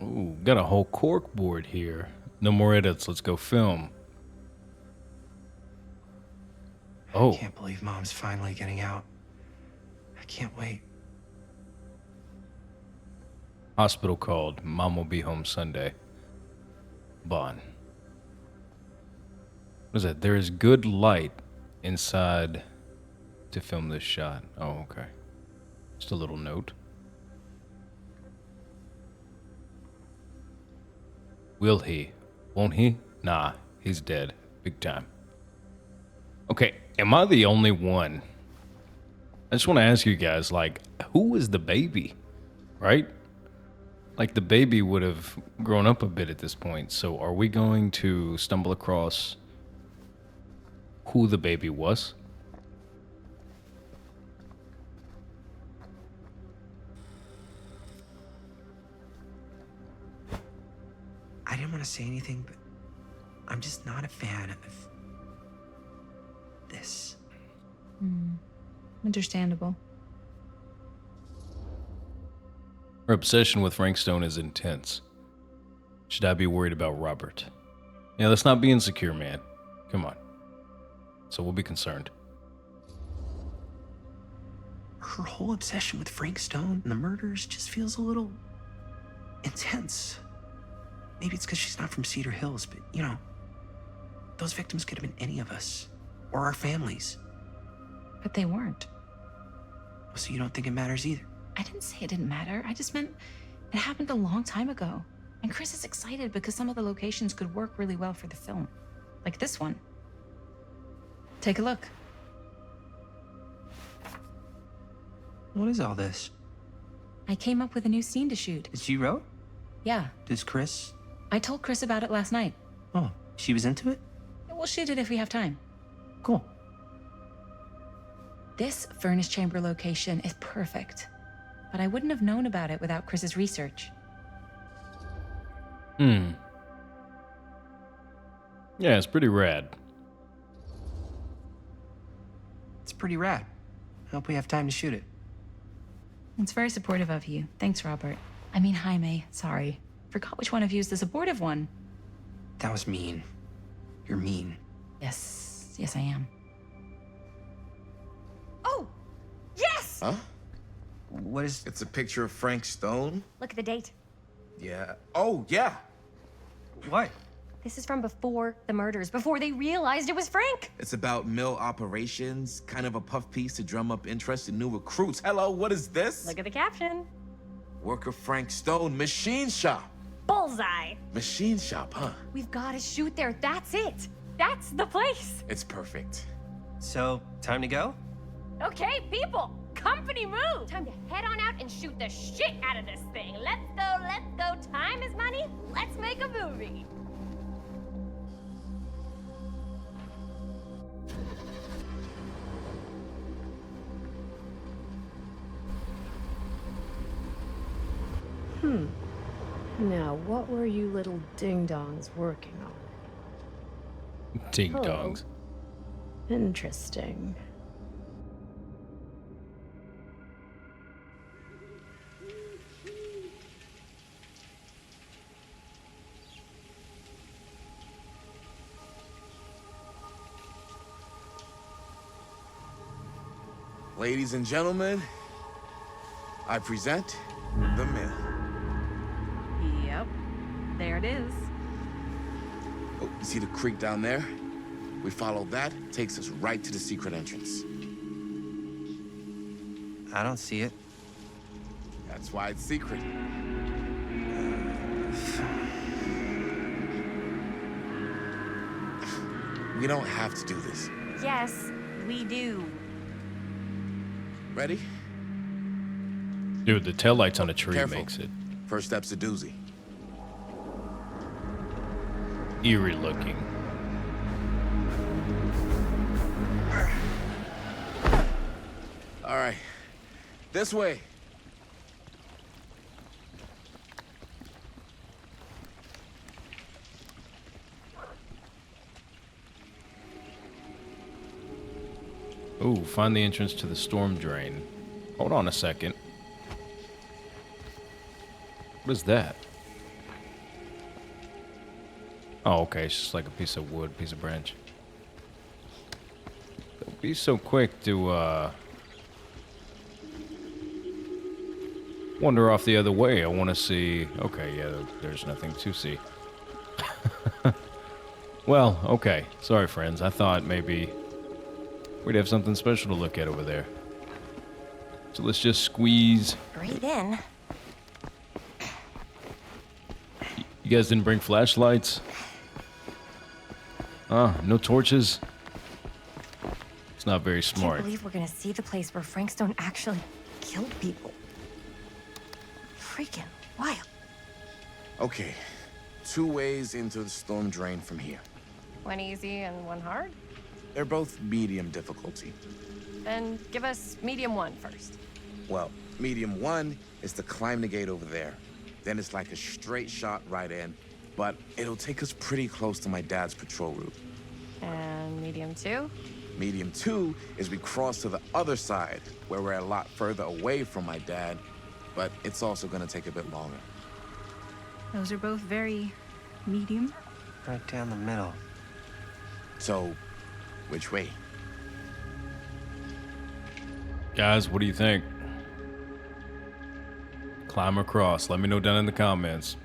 Ooh, got a whole cork board here. No more edits, let's go film. Oh. I can't believe Mom's finally getting out. I can't wait. Hospital called. Mom will be home Sunday. Bond. What is that? There is good light inside to film this shot. Oh, okay. Just a little note. Will he? Won't he? Nah, he's dead. Big time. Okay, am I the only one? I just want to ask you guys, like, who was the baby? Right? Like the baby would have grown up a bit at this point. So are we going to stumble across who the baby was? I didn't want to say anything, but I'm just not a fan of this. Understandable. Her obsession with Frank Stone is intense. Should I be worried about Robert? Yeah, let's not be insecure, man. Come on. So we'll be concerned. Her whole obsession with Frank Stone and the murders just feels a little intense. Maybe it's because she's not from Cedar Hills, but you know, those victims could have been any of us or our families. But they weren't. So you don't think it matters either? I didn't say it didn't matter. I just meant it happened a long time ago. And Chris is excited because some of the locations could work really well for the film. Like this one. Take a look. What is all this? I came up with a new scene to shoot. That you wrote? Yeah. Does Chris? I told Chris about it last night. Oh, she was into it? We'll shoot it if we have time. Cool. This furnace chamber location is perfect. But I wouldn't have known about it without Chris's research. Yeah, it's pretty rad. It's pretty rad. I hope we have time to shoot it. It's very supportive of you. Thanks, Robert. I mean, Jaime, sorry. Forgot which one of you is the supportive one. That was mean. You're mean. Yes, I am. Oh, yes! Huh? What is... It's a picture of Frank Stone? Look at the date. Yeah. Oh, yeah. What? This is from before the murders, before they realized it was Frank. It's about mill operations, kind of a puff piece to drum up interest in new recruits. Hello, what is this? Look at the caption. Worker Frank Stone, machine shop. Bullseye. Machine shop, huh? We've got to shoot there. That's it. That's the place. It's perfect. So, time to go? Okay, people, company move. Time to head on out and shoot the shit out of this thing. Let's go, let's go. Time is money. Let's make a movie. Now, what were you little ding-dongs working on? Ding dongs. Interesting. Ladies and gentlemen, I present the mill. Yep. There it is. Oh, you see the creek down there? We follow that, takes us right to the secret entrance. I don't see it. That's why it's secret. We don't have to do this. Yes, we do. Ready? Dude, the taillights on a tree Careful. makes it First step's a doozy. eerie looking. All right, this way. Ooh, find the entrance to the storm drain. Hold on a second. What is that? Oh, okay, it's just like a piece of wood, piece of branch. Don't be so quick to, wander off the other way. I want to see... Okay, yeah, there's nothing to see. Well, okay. Sorry, friends. I thought maybe we'd have something special to look at over there. So let's just squeeze. Breathe in. You guys didn't bring flashlights? No torches? It's not very I can't smart. believe we're gonna see the place where Frank Stone actually killed people. Freaking wild. Okay, 2 ways into the storm drain from here. One easy and one hard? They're both medium difficulty. Then give us medium one first. Well, medium 1 is to climb the gate over there. Then it's like a straight shot right in, but it'll take us pretty close to my dad's patrol route. And medium two? Medium 2 is we cross to the other side, where we're a lot further away from my dad, but it's also gonna take a bit longer. Those are both very medium. Right down the middle. So, which way? Guys, what do you think? Climb across. Let me know down in the comments.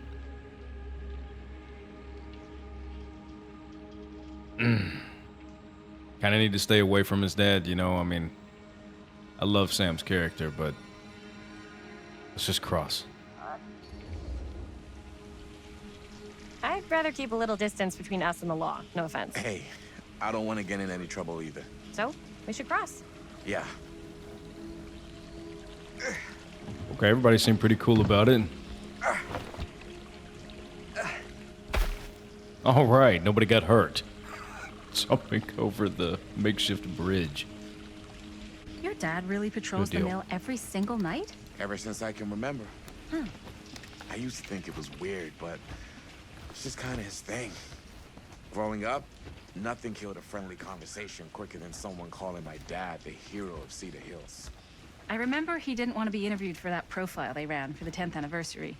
Kind of need to stay away from his dad, you know? I mean, I love Sam's character, but let's just cross. I'd rather keep a little distance between us and the law. No offense. Hey, I don't want to get in any trouble either. So, we should cross. Yeah. Okay, everybody seemed pretty cool about it. All right, nobody got hurt. Jumping over the makeshift bridge. Your dad really patrols the deal. mill every single night? Ever since I can remember. Huh. I used to think it was weird, but it's just kind of his thing. Growing up, nothing killed a friendly conversation quicker than someone calling my dad the hero of Cedar Hills. I remember he didn't want to be interviewed for that profile they ran for the 10th anniversary.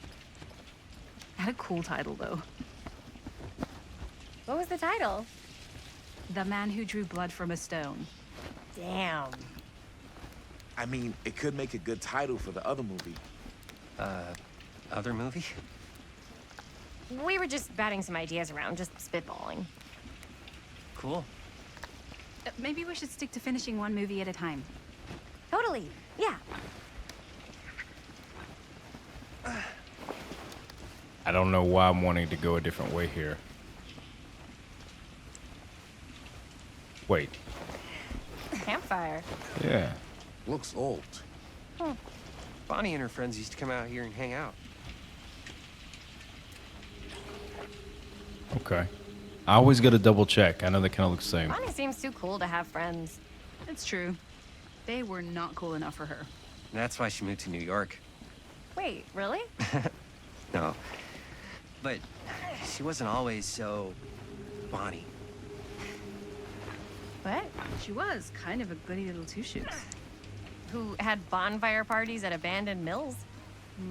Had a cool title, though. What was the title? The Man Who Drew Blood from a Stone. Damn. I mean, it could make a good title for the other movie. Other movie? We were just batting some ideas around, just spitballing. Cool. Maybe we should stick to finishing one movie at a time. Totally. Yeah. I don't know why I'm wanting to go a different way here. Wait. Campfire. Yeah. Looks old. Bonnie and her friends used to come out here and hang out. Okay. I always got to double check. I know they kind of look the same. Bonnie seems too cool to have friends. It's true. They were not cool enough for her. That's why she moved to New York. Wait, really? No. But she wasn't always so Bonnie. What? She was kind of a goody little two-shoes. Who had bonfire parties at abandoned mills?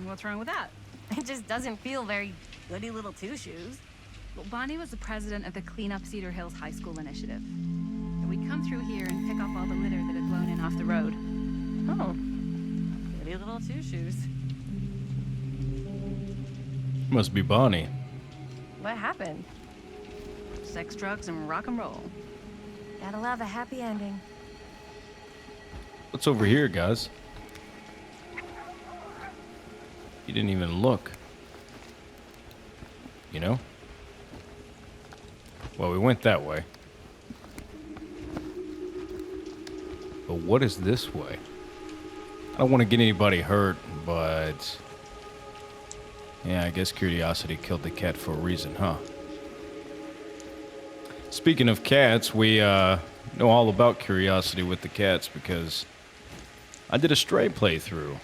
What's wrong with that? It just doesn't feel very goody little two-shoes. Well, Bonnie was the president of the Clean Up Cedar Hills High School Initiative. And we'd come through here and pick up all the litter that had blown in off the road. Oh. Goody little two-shoes. Must be Bonnie. What happened? Sex, drugs, and rock and roll. Gotta love a happy ending. What's over here, guys? You didn't even look. You know? Well, we went that way. But what is this way? I don't want to get anybody hurt, but... yeah, I guess curiosity killed the cat for a reason, huh? Speaking of cats, we know all about curiosity with the cats because I did a Stray playthrough.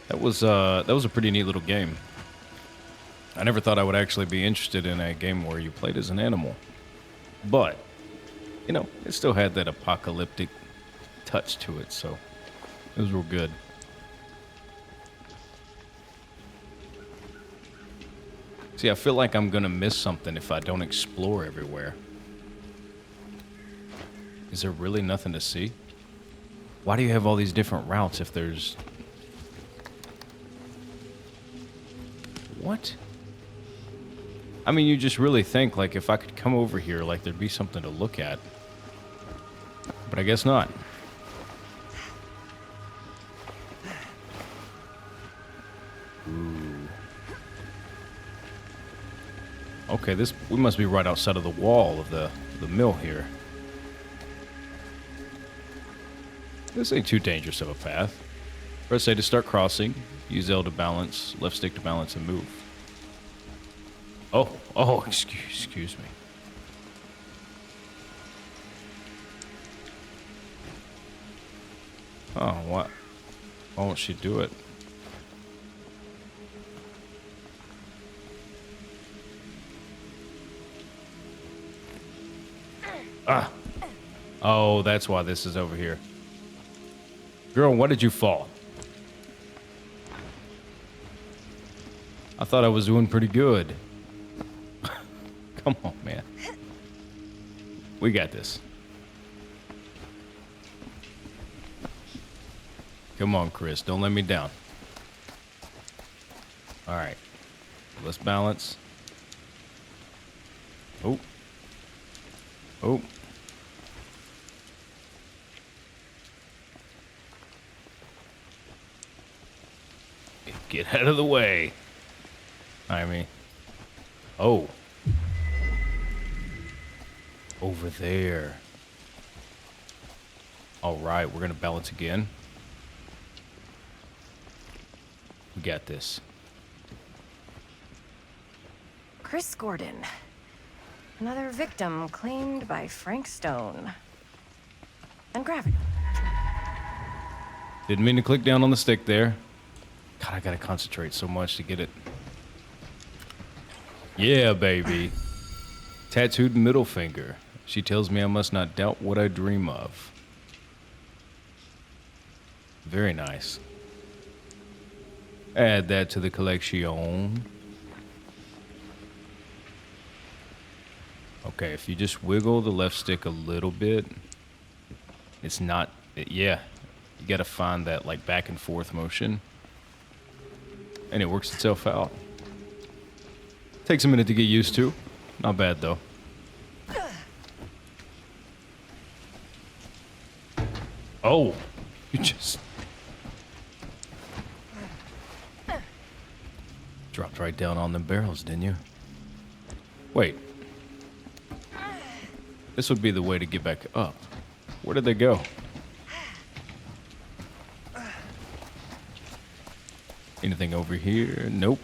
That was a pretty neat little game. I never thought I would actually be interested in a game where you played as an animal. But, you know, it still had that apocalyptic touch to it, so it was real good. See, I feel like I'm gonna miss something if I don't explore everywhere. Is there really nothing to see? Why do you have all these different routes if there's... what? I mean, you just really think, like, if I could come over here, like, there'd be something to look at. But I guess not. Ooh. Okay, we must be right outside of the wall of the mill here. This ain't too dangerous of a path. Press A to start crossing. Use L to balance, left stick to balance and move. Oh, excuse me. Oh, what? Why won't she do it? Ah. Oh, that's why this is over here. Girl, why did you fall? I thought I was doing pretty good. Come on, man. We got this. Come on, Chris. Don't let me down. All right. Let's balance. Oh. Oh. Get out of the way. I mean. Oh. Over there. All right, we're going to balance again. We got this. Chris Gordon. Another victim claimed by Frank Stone. And gravity. Didn't mean to click down on the stick there. God, I gotta concentrate so much to get it. Yeah, baby. Tattooed middle finger. She tells me I must not doubt what I dream of. Very nice. Add that to the collection. Okay, if you just wiggle the left stick a little bit, it's not, yeah, you gotta find that like back and forth motion. And it works itself out. Takes a minute to get used to. Not bad though. Oh, you just dropped right down on them barrels, didn't you? Wait. This would be the way to get back up. Where did they go? Anything over here? Nope.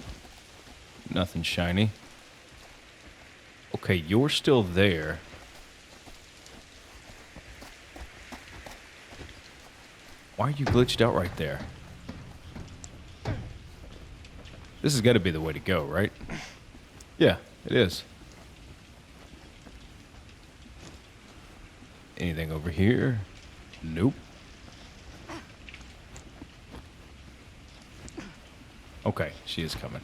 Nothing shiny. Okay, you're still there. Why are you glitched out right there? This has got to be the way to go, right? Yeah, it is. Anything over here? Nope. Okay, she is coming.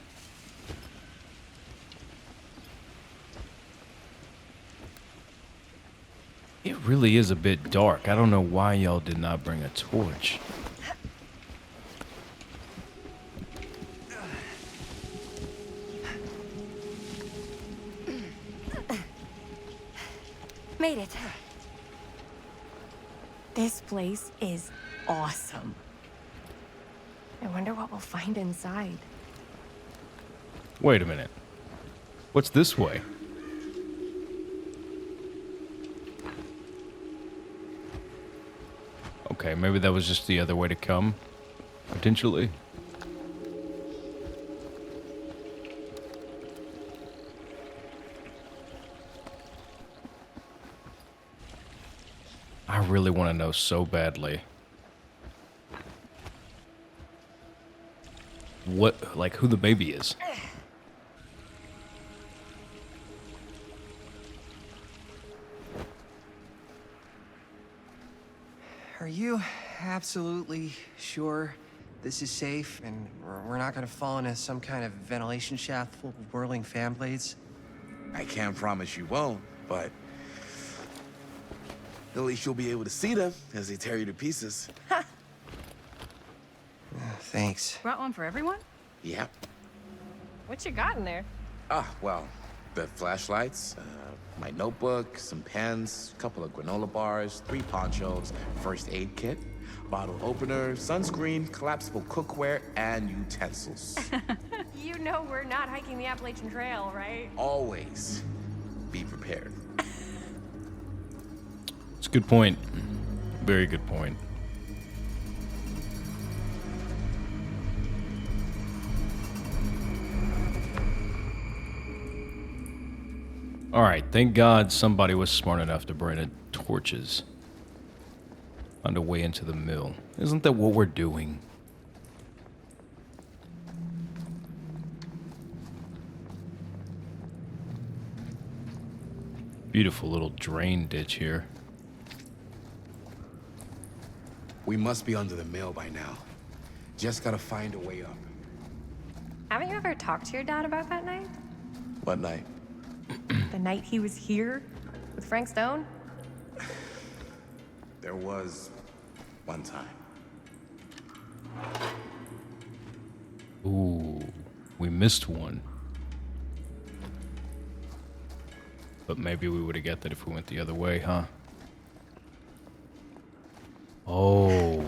It really is a bit dark. I don't know why y'all did not bring a torch. Made it. This place is awesome. I wonder what we'll find inside. Wait a minute. What's this way? Okay, maybe that was just the other way to come, potentially. I really want to know so badly. What, like, who the baby is. Are you absolutely sure this is safe and we're not gonna fall into some kind of ventilation shaft full of whirling fan blades? I can't promise you won't, but at least you'll be able to see them as they tear you to pieces. Thanks. Brought one for everyone? Yep. What you got in there? Well, the flashlights, my notebook, some pens, a couple of granola bars, 3 ponchos, first aid kit, bottle opener, sunscreen, collapsible cookware, and utensils. You know we're not hiking the Appalachian Trail, right? Always be prepared. It's a good point. Very good point. Alright, thank God somebody was smart enough to bring in torches. On the way into the mill. Isn't that what we're doing? Beautiful little drain ditch here. We must be under the mill by now. Just gotta find a way up. Haven't you ever talked to your dad about that night? What night? The night he was here with Frank Stone? There was one time. Ooh, we missed one. But maybe we would have got that if we went the other way, huh? Oh.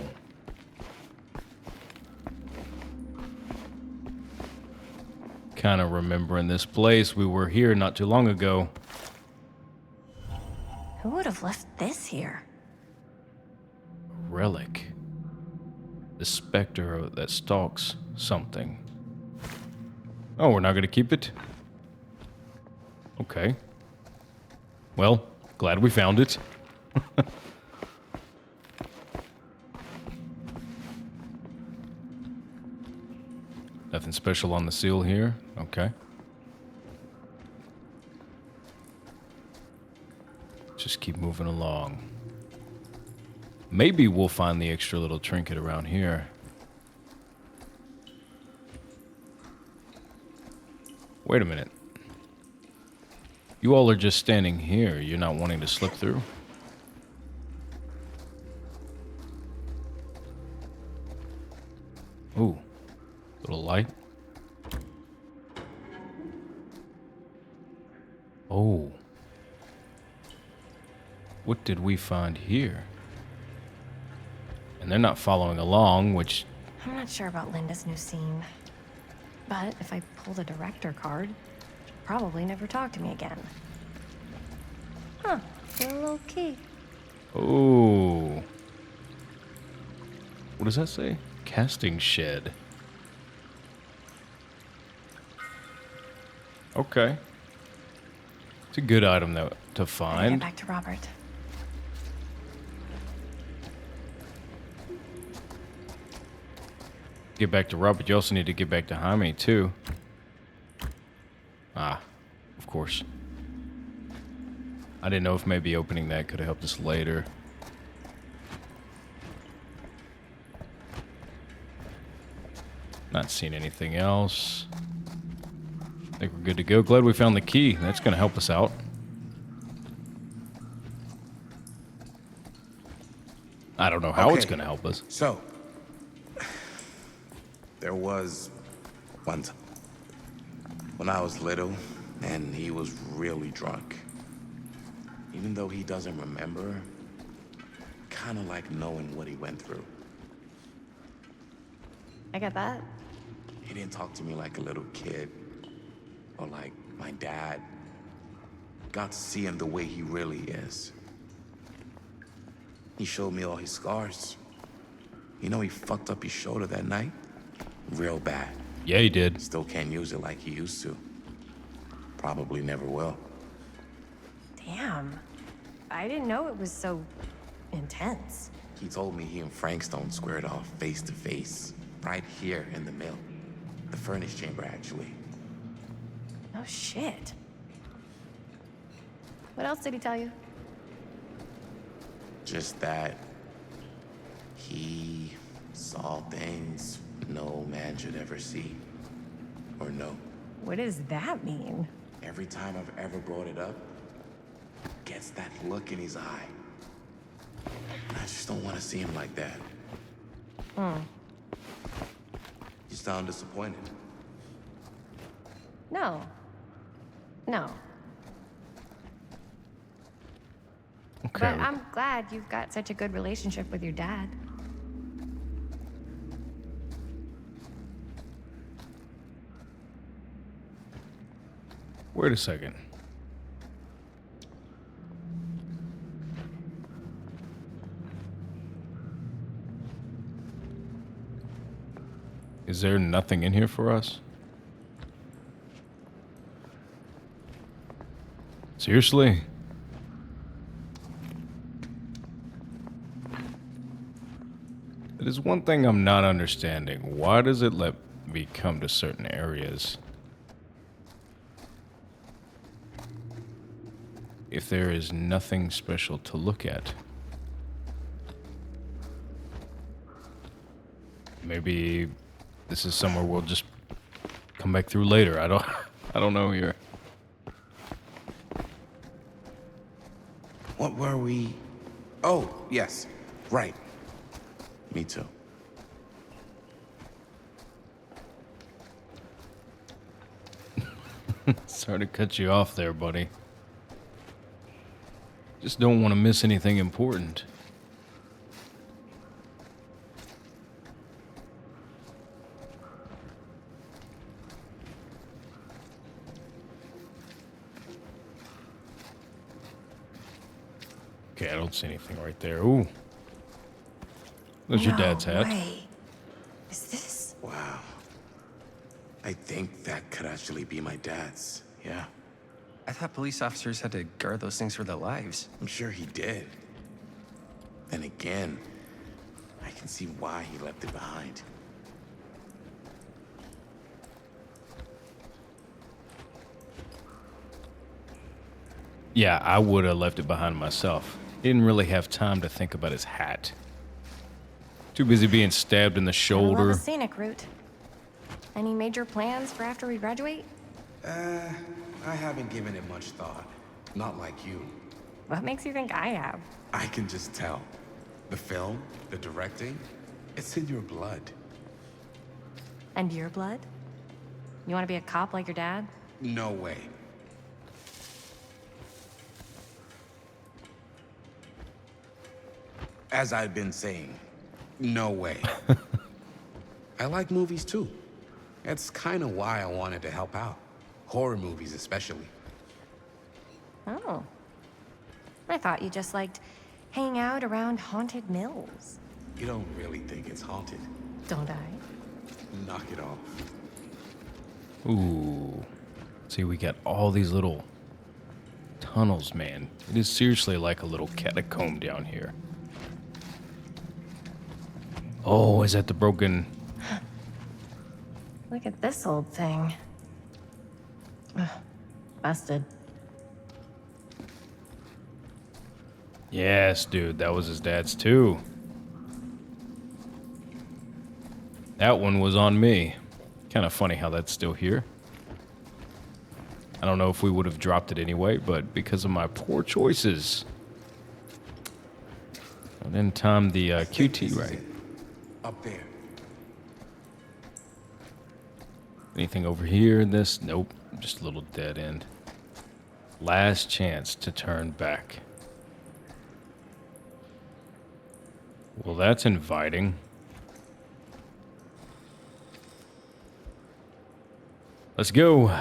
Kind of remembering this place. We were here not too long ago. Who would have left this here? Relic. The specter that stalks something. Oh, we're not going to keep it? Okay. Well, glad we found it. Nothing special on the seal here. Okay. Just keep moving along. Maybe we'll find the extra little trinket around here. Wait a minute. You all are just standing here. You're not wanting to slip through? Ooh. Little light. Oh. What did we find here? And they're not following along, which... I'm not sure about Linda's new scene. But if I pull the director card, she'll probably never talk to me again. Huh. A little key. Oh. What does that say? Casting shed. Okay. It's a good item though to find. Get back to Robert. Get back to Robert. You also need to get back to Jaime too. Ah, of course. I didn't know if maybe opening that could have helped us later. Not seeing anything else. I think we're good to go. Glad we found the key. That's going to help us out. I don't know how it's going to help us. So, there was one time when I was little and he was really drunk. Even though he doesn't remember, kind of like knowing what he went through. I get that. He didn't talk to me like a little kid or like my dad. Got to see him the way he really is. He showed me all his scars. You know he fucked up his shoulder that night? Real bad. Yeah, he did. Still can't use it like he used to. Probably never will. Damn. I didn't know it was so intense. He told me he and Frank Stone squared off face to face, right here in the mill. The furnace chamber, actually. Oh, shit. What else did he tell you? Just that he saw things no man should ever see or know. What does that mean? Every time I've ever brought it up, gets that look in his eye. I just don't want to see him like that. You sound disappointed. No. No. Okay. But I'm glad you've got such a good relationship with your dad. Wait a second. Is there nothing in here for us? Seriously? There's one thing I'm not understanding. Why does it let me come to certain areas if there is nothing special to look at? Maybe this is somewhere we'll just come back through later. I don't know here. What were we? Oh, yes. Right. Me too. Sorry to cut you off there, buddy. Just don't want to miss anything important. Okay, I don't see anything right there. Ooh. There's your dad's hat. Way. Is this? Wow. I think that could actually be my dad's. Yeah. I thought police officers had to guard those things for their lives. I'm sure he did. Then again, I can see why he left it behind. Yeah, I would have left it behind myself. Didn't really have time to think about his hat. Too busy being stabbed in the I love shoulder. a scenic route. Any major plans for after we graduate? I haven't given it much thought. Not like you. What makes you think I have? I can just tell. The film, the directing, it's in your blood. And your blood? You want to be a cop like your dad? No way. As I've been saying, no way. I like movies too. That's kind of why I wanted to help out. Horror movies especially. Oh. I thought you just liked hanging out around haunted mills. You don't really think it's haunted. Don't I? Knock it off. Ooh. See, we got all these little tunnels, man. It is seriously like a little catacomb down here. Oh, is that the broken... Look at this old thing. Ugh, busted. Yes, dude, that was his dad's too. That one was on me. Kind of funny how that's still here. I don't know if we would have dropped it anyway, but because of my poor choices. I didn't time the QT right. Up there. Anything over here in this? Nope, just a little dead end. Last chance to turn back. Well, that's inviting. Let's go.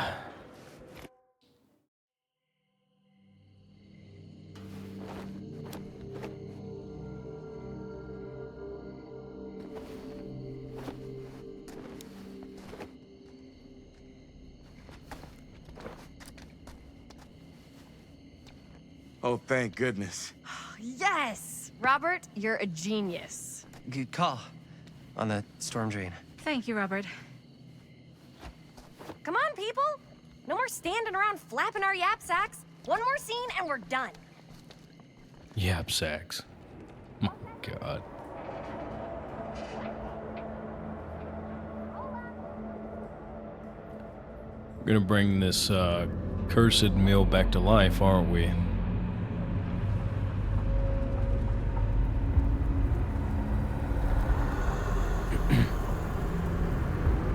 Oh, thank goodness. Yes! Robert, you're a genius. Good call on the storm drain. Thank you, Robert. Come on, people! No more standing around flapping our yap sacks. One more scene and we're done. Yap sacks. My God. We're gonna bring this cursed mill back to life, aren't we?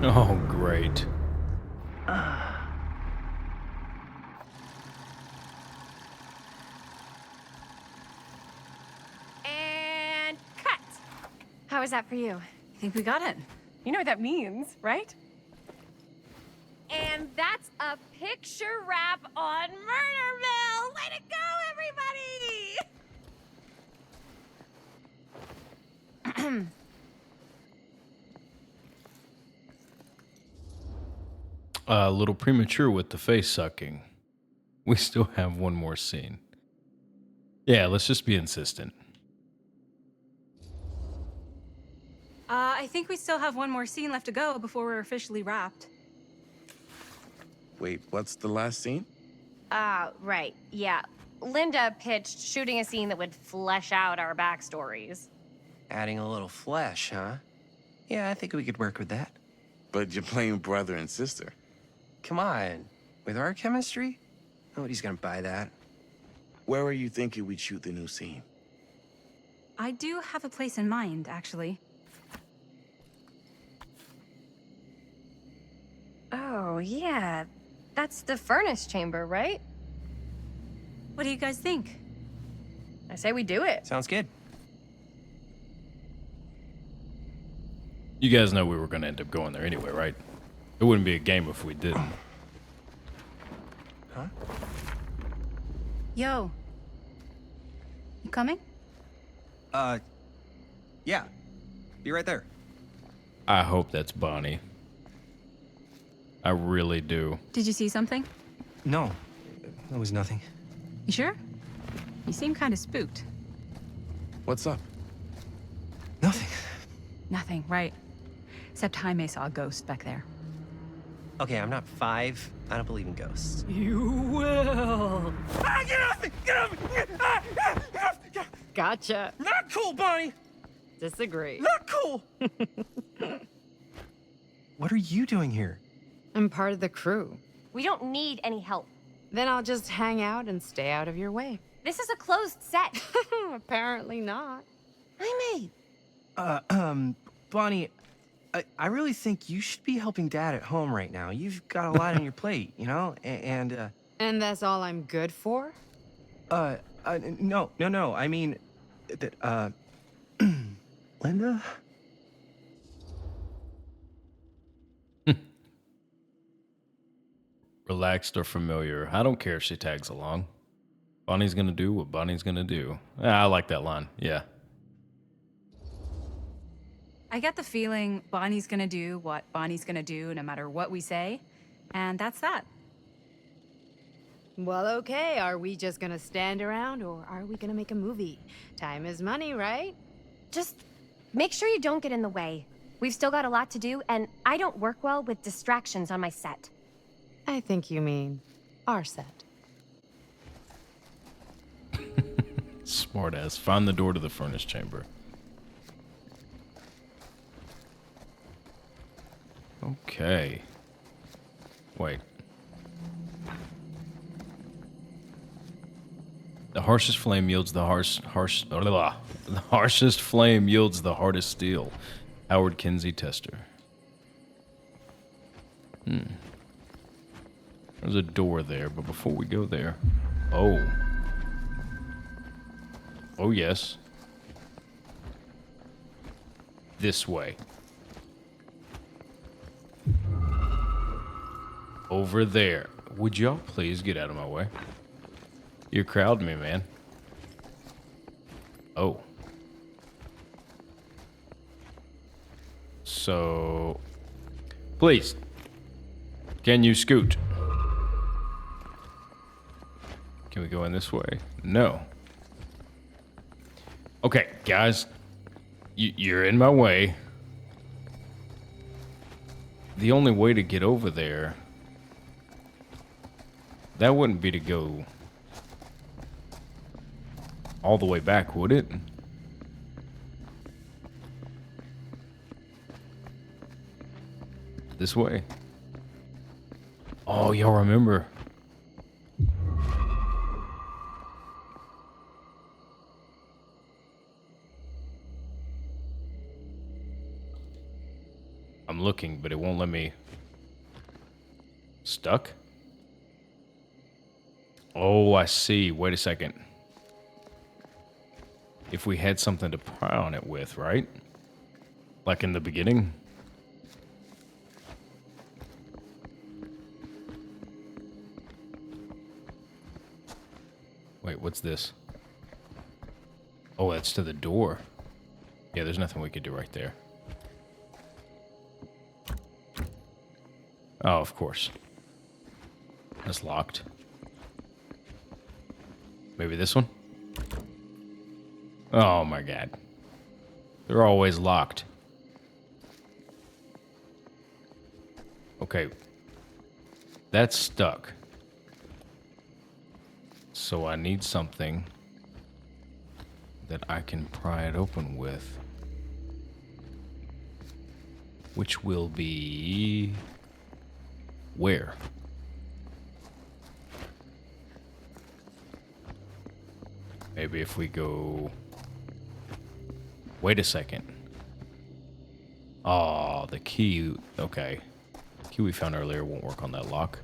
Oh, great. And cut! How was that for you? I think we got it. You know what that means, right? And that's a picture wrap on Murder Mill! Way to go, everybody! A little premature with the face sucking. We still have one more scene. Yeah, let's just be insistent. I think we still have one more scene left to go before we're officially wrapped. Wait, what's the last scene? Right. Yeah. Linda pitched shooting a scene that would flesh out our backstories. Adding a little flesh, huh? Yeah, I think we could work with that. But you're playing brother and sister. Come on. With our chemistry? Nobody's gonna buy that. Where were you thinking we'd shoot the new scene? I do have a place in mind, actually. Oh, yeah. That's the furnace chamber, right? What do you guys think? I say we do it. Sounds good. You guys know we were going to end up going there anyway, right? It wouldn't be a game if we didn't. Huh? Yo. You coming? Yeah. Be right there. I hope that's Bonnie. I really do. Did you see something? No, that was nothing. You sure? You seem kind of spooked. What's up? Nothing. Nothing, right. Except Jaime saw a ghost back there. Okay, I'm not 5. I don't believe in ghosts. You will. Ah, get off me! Get off me! Gotcha. Not cool, Bonnie! Disagree. Not cool! What are you doing here? I'm part of the crew. We don't need any help. Then I'll just hang out and stay out of your way. This is a closed set. Apparently not. Jaime. Bonnie, I really think you should be helping Dad at home right now. You've got a lot on your plate, you know? And that's all I'm good for? No. I mean, that, Linda? Relaxed or familiar. I don't care if she tags along. Bonnie's gonna do what Bonnie's gonna do. I like that line. Yeah. I get the feeling Bonnie's gonna do what Bonnie's gonna do no matter what we say. And that's that. Well, okay. Are we just gonna stand around or are we gonna make a movie? Time is money, right? Just make sure you don't get in the way. We've still got a lot to do, and I don't work well with distractions on my set. I think you mean our set. Smart ass. Find the door to the furnace chamber. Okay. Wait. The harshest flame yields the the harshest flame yields the hardest steel. Howard Kinsey Tester. There's a door there, but before we go there... Oh. Oh, yes. This way. Over there. Would y'all please get out of my way? You're crowding me, man. Oh. So... Please. Can you scoot? Can we go in this way? No. Okay, guys. You're in my way. The only way to get over there... That wouldn't be to go... all the way back, would it? This way. Oh, y'all remember. I'm looking, but it won't let me. Stuck? Oh, I see. Wait a second. If we had something to pry on it with, right? Like in the beginning? Wait, what's this? Oh, that's to the door. Yeah, there's nothing we could do right there. Oh, of course. That's locked. Maybe this one? Oh my god. They're always locked. Okay. That's stuck. So I need something that I can pry it open with. Which will be... where? Maybe if we go... Wait a second. Oh, the key... Okay. The key we found earlier won't work on that lock.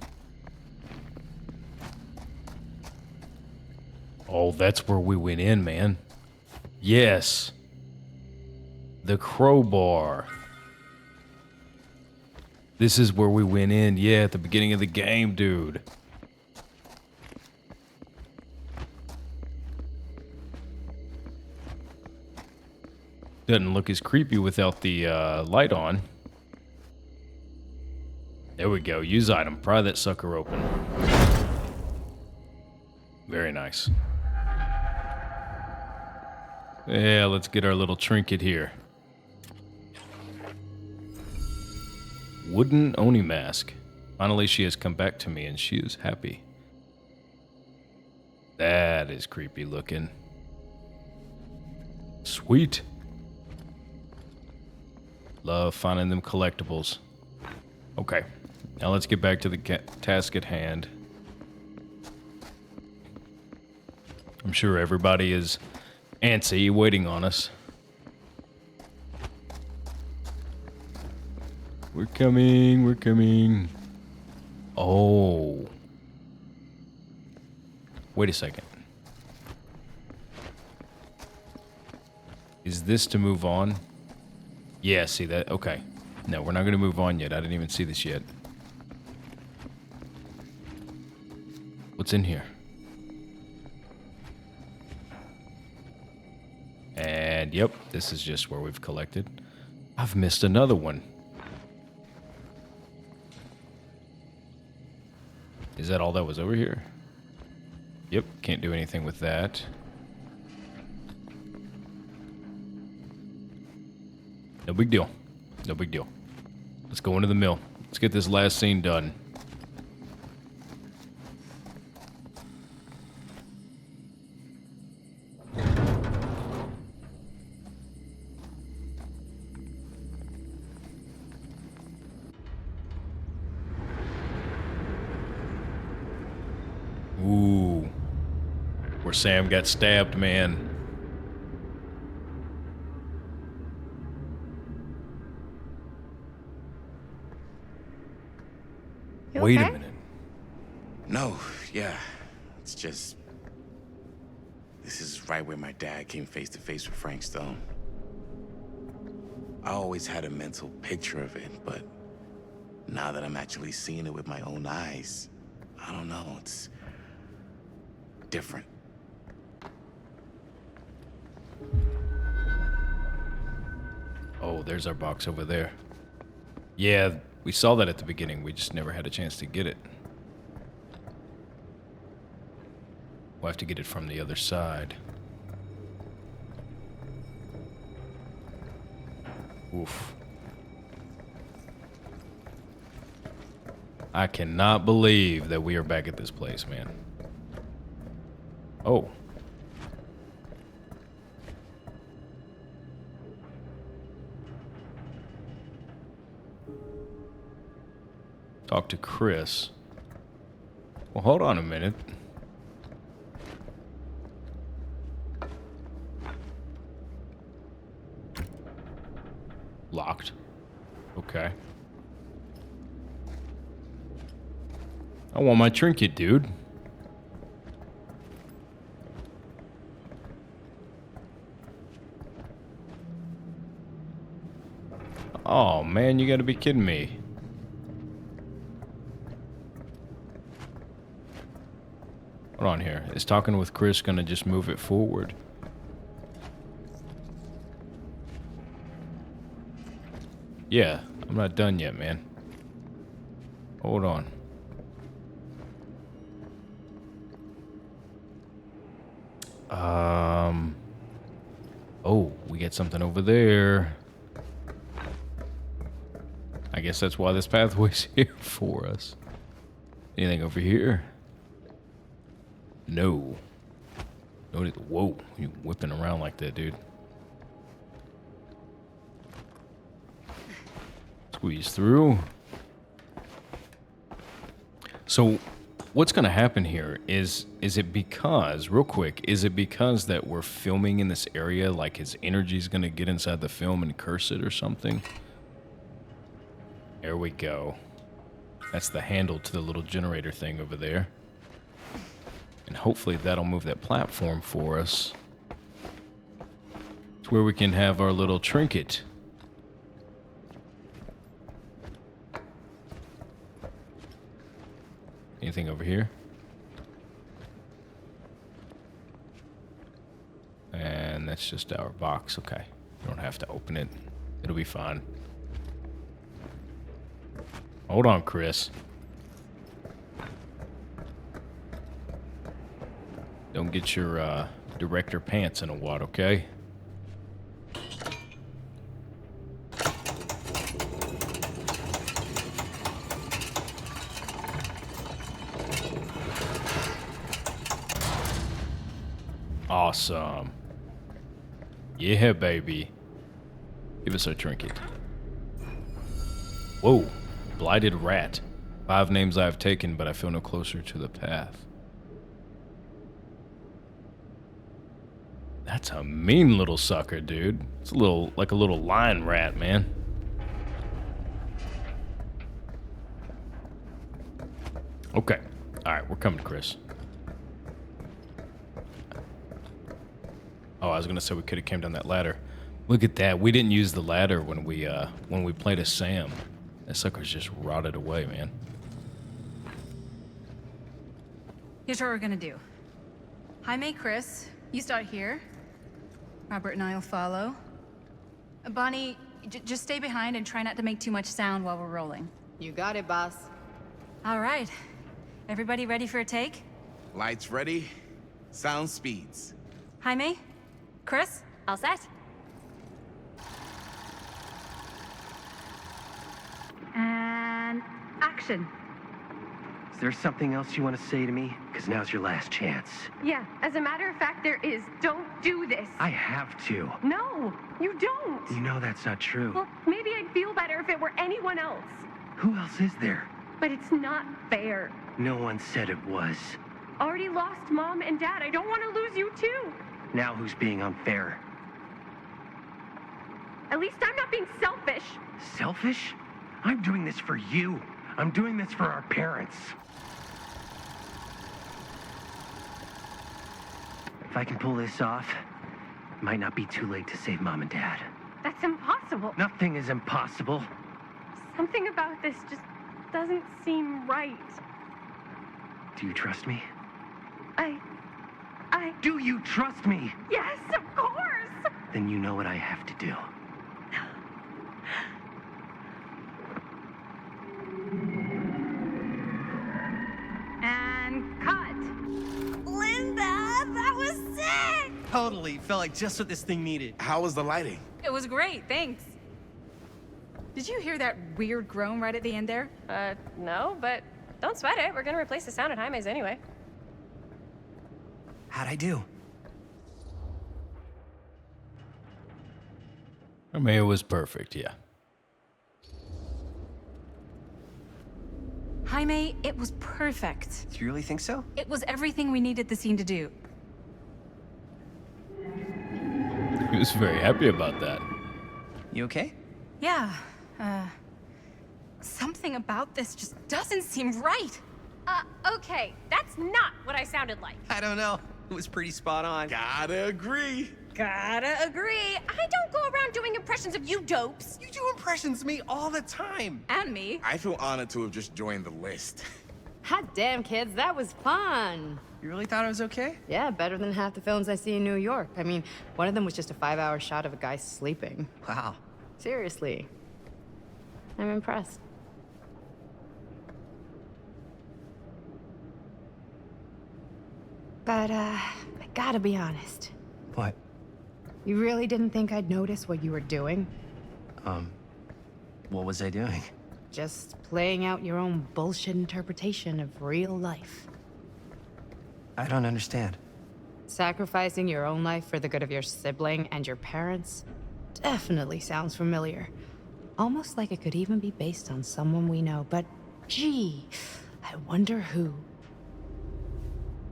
Oh, that's where we went in, man. Yes. The crowbar. This is where we went in, yeah, at the beginning of the game, dude. Doesn't look as creepy without the light on. There we go. Use item. Pry that sucker open. Very nice. Yeah, let's get our little trinket here. Wooden Oni mask. Finally, she has come back to me and she is happy. That is creepy looking. Sweet. Love finding them collectibles. Okay, now let's get back to the task at hand. I'm sure everybody is antsy waiting on us. We're coming, we're coming. Oh. Wait a second. Is this to move on? Yeah, see that? Okay. No, we're not going to move on yet. I didn't even see this yet. What's in here? And yep, this is just where we've collected. I've missed another one. Is that all that was over here? Yep, can't do anything with that. No big deal. No big deal. Let's go into the mill. Let's get this last scene done. Ooh. Where Sam got stabbed, man. Wait a minute. No, yeah. It's just... This is right where my dad came face to face with Frank Stone. I always had a mental picture of it, but now that I'm actually seeing it with my own eyes, I don't know, it's different. Oh, there's our box over there. Yeah, we saw that at the beginning. We just never had a chance to get it. We'll have to get it from the other side. Oof. I cannot believe that we are back at this place, man. Oh. Talk to Chris. Well, hold on a minute. Locked. Okay. I want my trinket, dude. Oh, man, you gotta be kidding me. Hold on here. Is talking with Chris gonna just move it forward? Yeah, I'm not done yet, man. Hold on. Oh, we get something over there. I guess that's why this pathway's here for us. Anything over here? No. Whoa, you whipping around like that, dude. Squeeze through. So, what's gonna happen here is it because, real quick, is it because that we're filming in this area, like his energy's gonna get inside the film and curse it or something? There we go. That's the handle to the little generator thing over there. And hopefully that'll move that platform for us. It's where we can have our little trinket. Anything over here? And that's just our box. Okay. You don't have to open it. It'll be fine. Hold on, Chris. Don't get your director pants in a wad, okay? Awesome. Yeah, baby. Give us our trinket. Whoa. Blighted rat. 5 names I have taken, but I feel no closer to the path. That's a mean little sucker, dude. It's a little, like a little lion rat, man. Okay. Alright, we're coming, Chris. Oh, I was gonna say we could have came down that ladder. Look at that. We didn't use the ladder when we played as Sam. That sucker's just rotted away, man. Here's what we're gonna do. Jaime, Chris, you start here. Robert and I'll follow. Bonnie, just stay behind and try not to make too much sound while we're rolling. You got it, boss. All right. Everybody ready for a take? Lights ready. Sound speeds. Jaime? Chris? All set? And action. Is there something else you want to say to me? Because now's your last chance. Yeah, as a matter of fact, there is. Don't do this. I have to. No, you don't. You know that's not true. Well, maybe I'd feel better if it were anyone else. Who else is there? But it's not fair. No one said it was. Already lost Mom and Dad. I don't want to lose you too. Now who's being unfair? At least I'm not being selfish. Selfish? I'm doing this for you. I'm doing this for our parents. If I can pull this off, it might not be too late to save Mom and Dad. That's impossible. Nothing is impossible. Something about this just doesn't seem right. Do you trust me? I... Do you trust me? Yes, of course! Then you know what I have to do. And cut. Linda, that was sick! Totally. Felt like just what this thing needed. How was the lighting? It was great, thanks. Did you hear that weird groan right at the end there? No, but don't sweat it. We're gonna replace the sound at Jaime's anyway. How'd I do? I mean, it was perfect, yeah. Jaime, it was perfect. Do you really think so? It was everything we needed the scene to do. He was very happy about that. You okay? Yeah, something about this just doesn't seem right. Okay, that's not what I sounded like. I don't know. It was pretty spot on. Gotta agree. Gotta agree. I don't go around doing impressions of you dopes. You do impressions of me all the time. And me. I feel honored to have just joined the list. Hot damn, kids, that was fun. You really thought it was okay? Yeah, better than half the films I see in New York. I mean, one of them was just a 5-hour shot of a guy sleeping. Wow. Seriously. I'm impressed. But, I gotta be honest. What? You really didn't think I'd notice what you were doing? What was I doing? Just playing out your own bullshit interpretation of real life. I don't understand. Sacrificing your own life for the good of your sibling and your parents definitely sounds familiar. Almost like it could even be based on someone we know, but gee, I wonder who.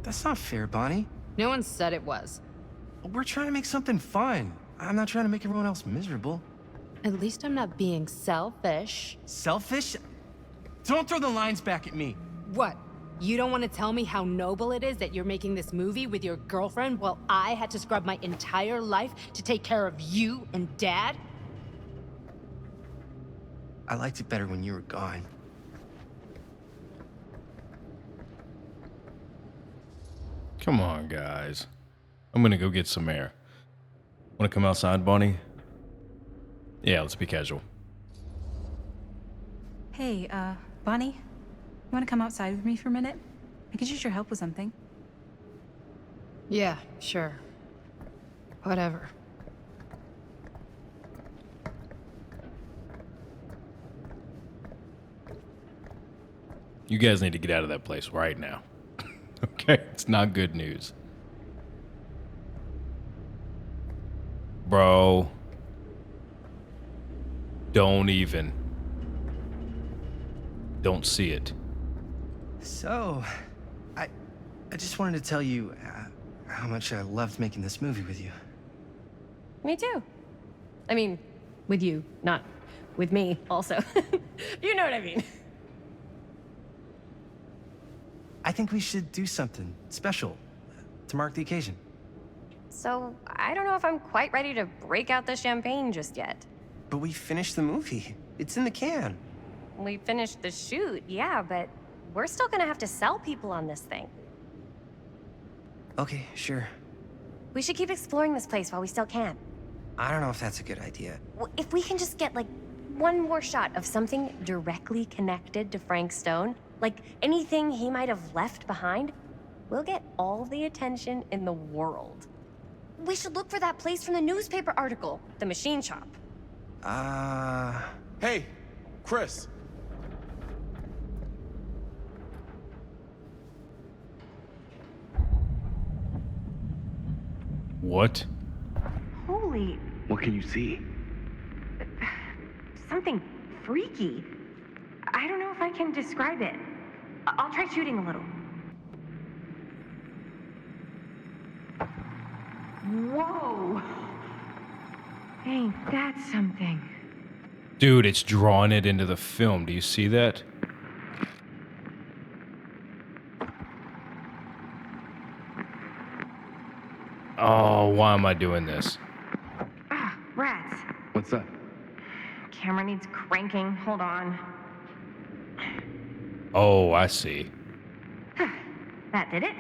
That's not fair, Bonnie. No one said it was. We're trying to make something fun. I'm not trying to make everyone else miserable. At least I'm not being selfish. Selfish? Don't throw the lines back at me. What? You don't want to tell me how noble it is that you're making this movie with your girlfriend while I had to scrub my entire life to take care of you and Dad? I liked it better when you were gone. Come on, guys. I'm gonna go get some air. Wanna come outside, Bonnie? Yeah, let's be casual. Hey, Bonnie? You wanna come outside with me for a minute? I could use your help with something. Yeah, sure. Whatever. You guys need to get out of that place right now. Okay? It's not good news. Bro. Don't even. Don't see it. So, I just wanted to tell you how much I loved making this movie with you. Me too. I mean, with you, not with me, also. You know what I mean. I think we should do something special to mark the occasion. So, I don't know if I'm quite ready to break out the champagne just yet. But we finished the movie. It's in the can. We finished the shoot, yeah, but we're still gonna have to sell people on this thing. Okay, sure. We should keep exploring this place while we still can. I don't know if that's a good idea. If we can just get, like, one more shot of something directly connected to Frank Stone, like anything he might have left behind, we'll get all the attention in the world. We should look for that place from the newspaper article, the machine shop. Hey, Chris. What? Holy, What can you see? something freaky. I don't know if I can describe it. I'll try shooting a little. Whoa! Ain't that something? Dude, it's drawing it into the film. Do you see that? Oh, why am I doing this? Ah, rats. What's that? Camera needs cranking. Hold on. Oh, I see. That did it?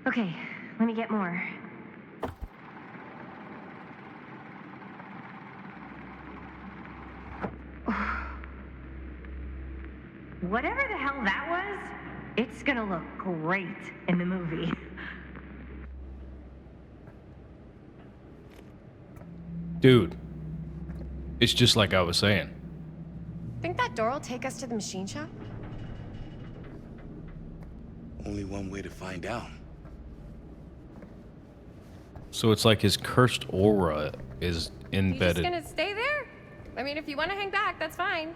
Okay, let me get more. Whatever the hell that was, it's gonna look great in the movie. Dude, it's just like I was saying. Think that door will take us to the machine shop? Only one way to find out. So it's like his cursed aura is You just embedded. gonna stay there? I mean, if you want to hang back, that's fine.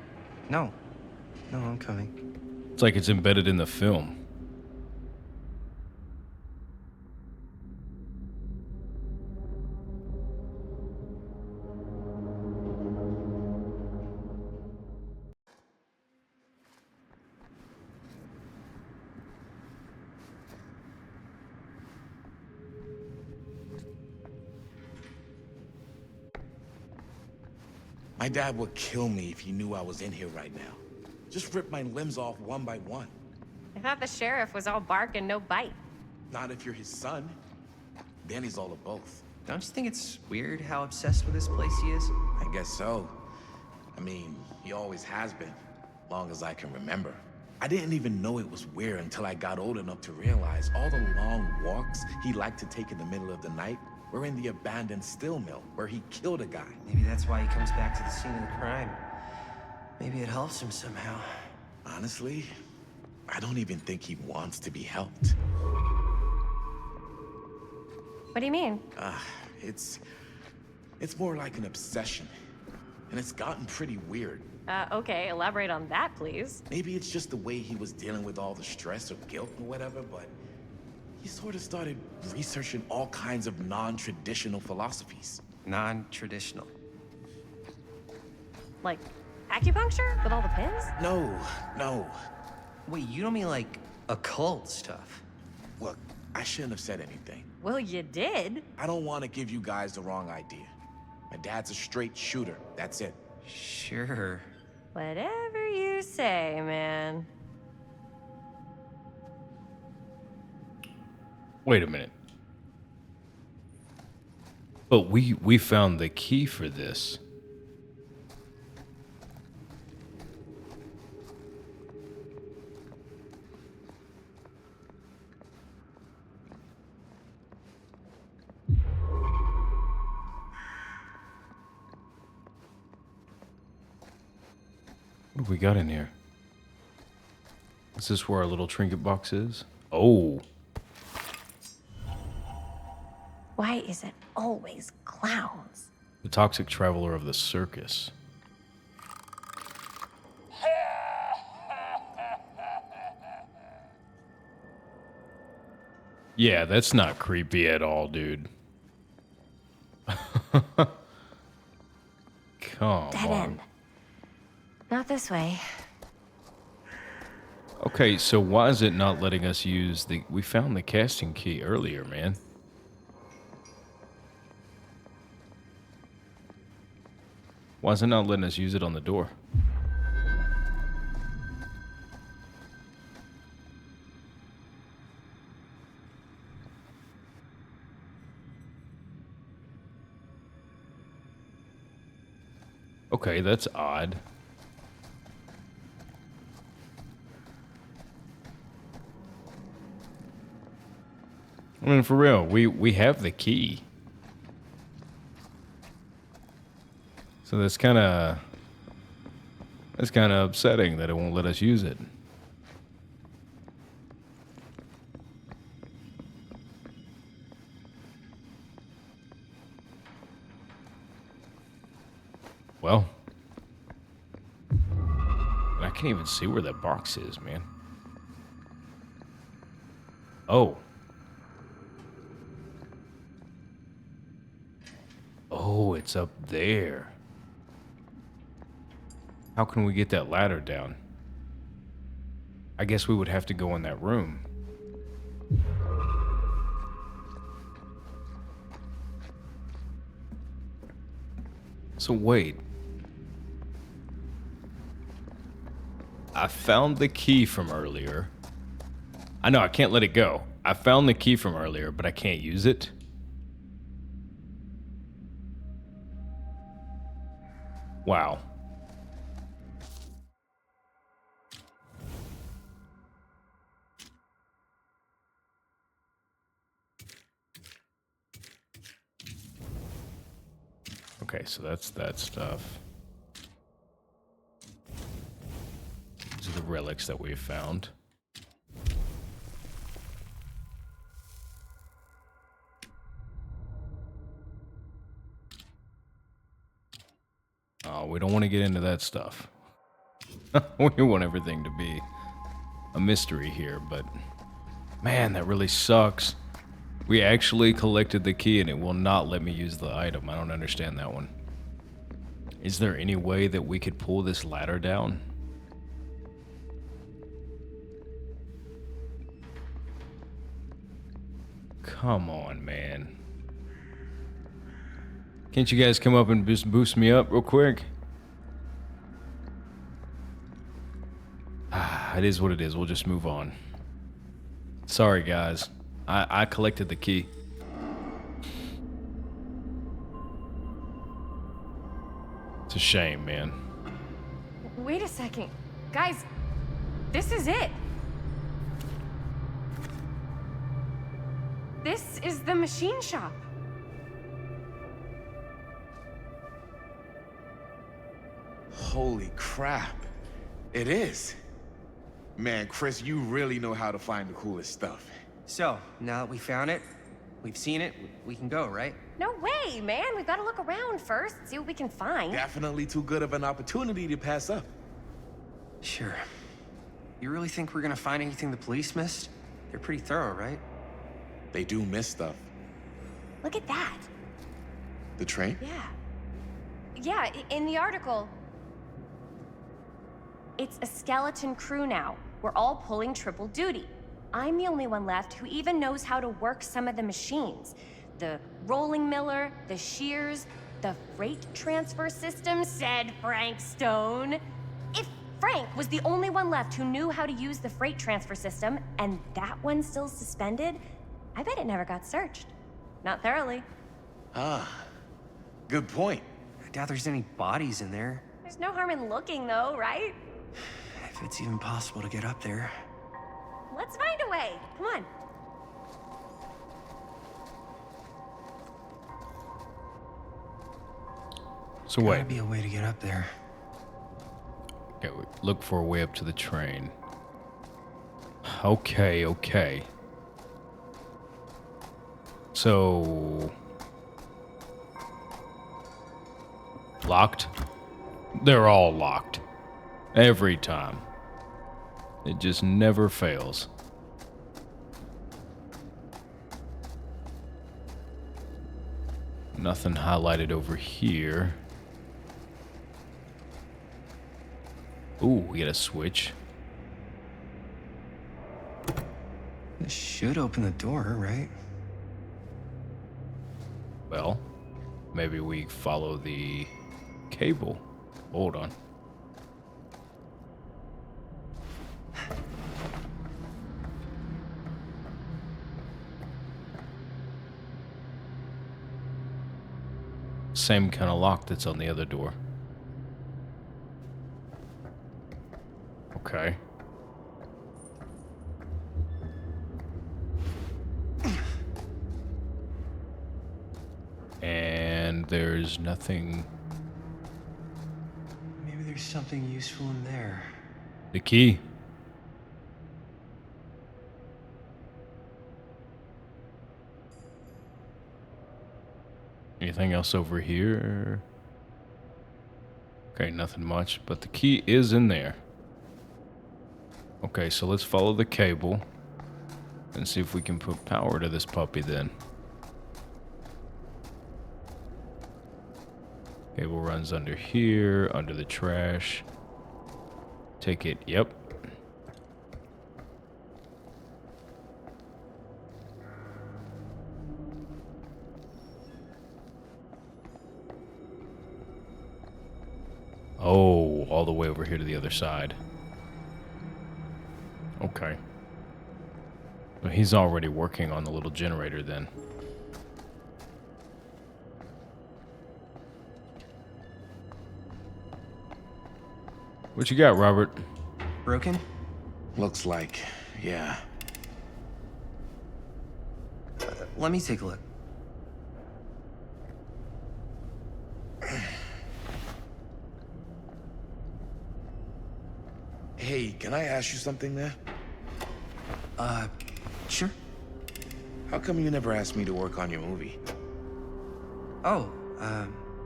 No. No, I'm coming. It's like it's embedded in the film. My dad would kill me if he knew I was in here right now. Just rip my limbs off one by one. I thought the sheriff was all bark and no bite. Not if you're his son. Then he's all of both. Don't you think it's weird how obsessed with this place he is? I guess so. I mean, he always has been, long as I can remember. I didn't even know it was weird until I got old enough to realize all the long walks he liked to take in the middle of the night were in the abandoned steel mill where he killed a guy. Maybe that's why he comes back to the scene of the crime. Maybe it helps him somehow. Honestly, I don't even think he wants to be helped. What do you mean? It's more like an obsession. And it's gotten pretty weird. Okay, elaborate on that, please. Maybe it's just the way he was dealing with all the stress or guilt or whatever, but he sort of started researching all kinds of non-traditional philosophies. Non-traditional. Like acupuncture with all the pins? No. Wait, you don't mean like occult stuff? Look, I shouldn't have said anything. Well, you did. I don't want to give you guys the wrong idea. My dad's a straight shooter, that's it. Sure. Whatever you say, man. Wait a minute. But we found the key for this. What have we got in here? Is this where our little trinket box is? Oh. Why is it always clowns? The toxic traveler of the circus. Yeah, that's not creepy at all, dude. Come Dead on. end. Not this way. Okay, so why is it not letting us use the... We found the casting key earlier, man. Why is it not letting us use it on the door? Okay, that's odd. I mean, for real, we have the key. So that's kind of upsetting that it won't let us use it. Well, I can't even see where that box is, man. Oh. Oh, it's up there. How can we get that ladder down? I guess we would have to go in that room. So wait. I found the key from earlier. I know, I can't let it go. I found the key from earlier, but I can't use it. Wow. Okay, so that's that stuff. These are the relics that we've found. Oh, we don't want to get into that stuff. We want everything to be a mystery here, but man, that really sucks. We actually collected the key and it will not let me use the item. I don't understand that one. Is there any way that we could pull this ladder down? Come on, man. Can't you guys come up and just boost me up real quick? It is what it is. We'll just move on. Sorry, guys. I collected the key. It's a shame, man. Wait a second. Guys, This is it. This is the machine shop. Holy crap. It is. Man, Chris, you really know how to find the coolest stuff. So, now that we found it, we've seen it, we can go, right? No way, man. We've got to look around first, see what we can find. Definitely too good of an opportunity to pass up. Sure. You really think we're gonna find anything the police missed? They're pretty thorough, right? They do miss stuff. Look at that. The train? Yeah. Yeah, in the article. It's a skeleton crew now. We're all pulling triple duty. I'm the only one left who even knows how to work some of the machines. The rolling miller, the shears, the freight transfer system, said Frank Stone. If Frank was the only one left who knew how to use the freight transfer system, and that one's still suspended, I bet it never got searched. Not thoroughly. Ah, good point. I doubt there's any bodies in there. There's no harm in looking, though, right? If it's even possible to get up there. Let's find a way. Come on. So Gotta wait. be a way to get up there. Okay, look for a way up to the train. Okay. So... locked? They're all locked. Every time. It just never fails. Nothing highlighted over here. Ooh, we got a switch. This should open the door, right? Well, maybe we follow the cable. Hold on. Same kind of lock that's on the other door. Okay. And there's nothing. Maybe there's something useful in there. The key. Anything else over here? Okay, nothing much, but the key is in there. Okay, so let's follow the cable and see if we can put power to this puppy then. Cable runs under here, under the trash. Take it, yep. Oh, all the way over here to the other side. Okay. Well, he's already working on the little generator then. What you got, Robert? Broken? Looks like, yeah. Let me take a look. Hey, can I ask you something there? Sure. How come you never asked me to work on your movie? Oh,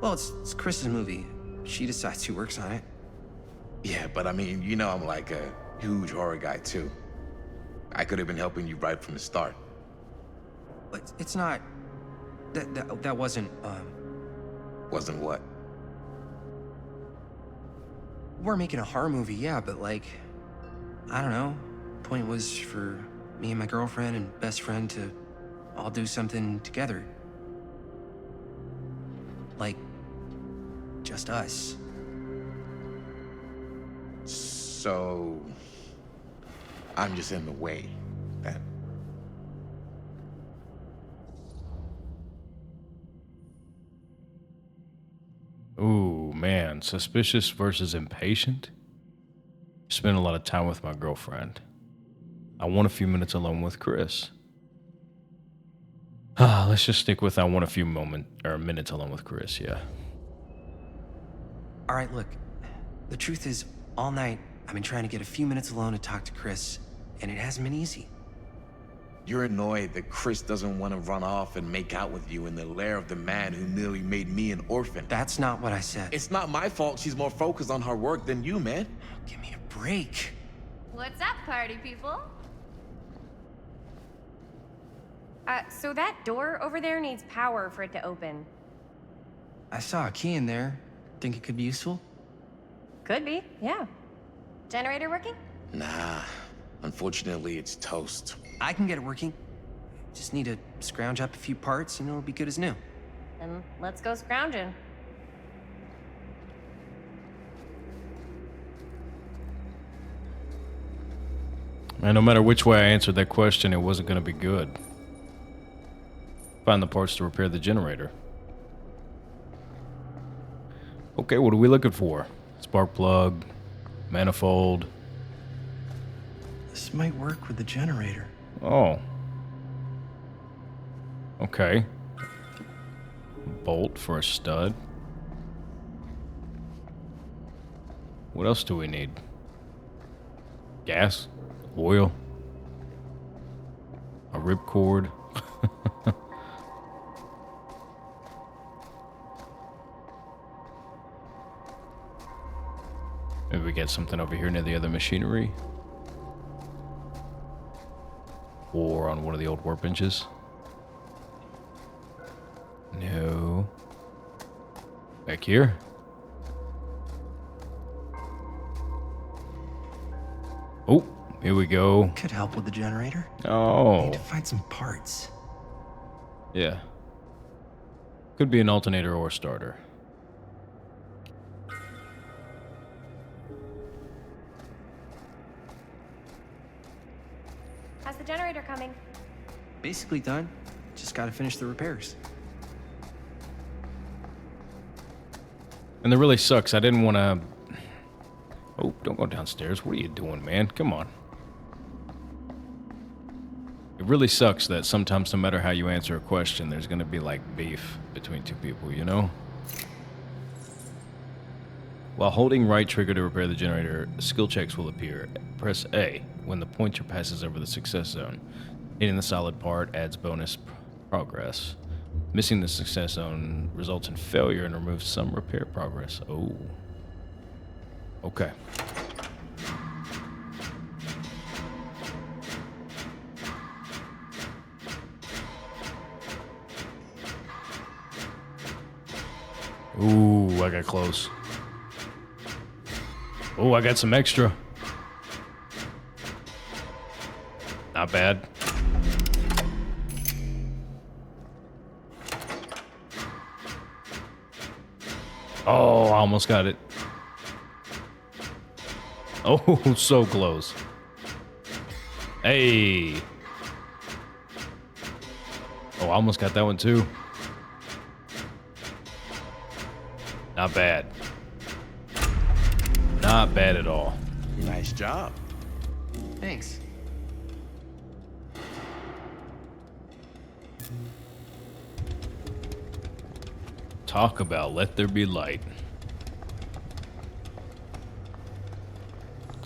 well, it's Chris's movie. She decides who works on it. Yeah, but I mean, you know I'm like a huge horror guy too. I could have been helping you right from the start. But it's not... That wasn't, Wasn't what? We're making a horror movie, yeah, but like... I don't know. Point was for me and my girlfriend and best friend to all do something together. Like... just us. So... I'm just in the way, then. Ooh, man. Suspicious versus impatient? Spend a lot of time with my girlfriend. I want a few minutes alone with Chris. Let's just stick with I want a few minutes alone with Chris, yeah. All right, look. The truth is, all night, I've been trying to get a few minutes alone to talk to Chris, and it hasn't been easy. You're annoyed that Chris doesn't want to run off and make out with you in the lair of the man who nearly made me an orphan. That's not what I said. It's not my fault she's more focused on her work than you, man. Give me a break. What's up, party people? So that door over there needs power for it to open. I saw a key in there. Think it could be useful? Could be, yeah. Generator working? Nah, unfortunately it's toast. I can get it working. Just need to scrounge up a few parts and it'll be good as new. Then let's go scrounging. Man, no matter which way I answered that question, it wasn't going to be good. Find the parts to repair the generator. Okay, what are we looking for? Spark plug, manifold. This might work with the generator. Oh. Okay. Bolt for a stud. What else do we need? Gas? Oil? A ripcord? Maybe we get something over here near the other machinery. Or on one of the old workbenches. No. Back here? Oh, here we go. Could help with the generator. Oh. Need to find some parts. Yeah. Could be an alternator or a starter. How's the generator coming? Basically done. Just gotta finish the repairs. And it really sucks. I didn't want to... Oh, don't go downstairs. What are you doing, man? Come on. It really sucks that sometimes, no matter how you answer a question, there's going to be, like, beef between two people, you know? While holding right trigger to repair the generator, skill checks will appear. Press A when the pointer passes over the success zone. Hitting the solid part adds bonus progress. Missing the success zone results in failure and removes some repair progress. Oh. Okay. Ooh, I got close. Oh, I got some extra. Not bad. Oh, I almost got it. Oh, so close. Hey. Oh, I almost got that one too. Not bad. Not bad at all. Nice job. Thanks. Talk about let there be light.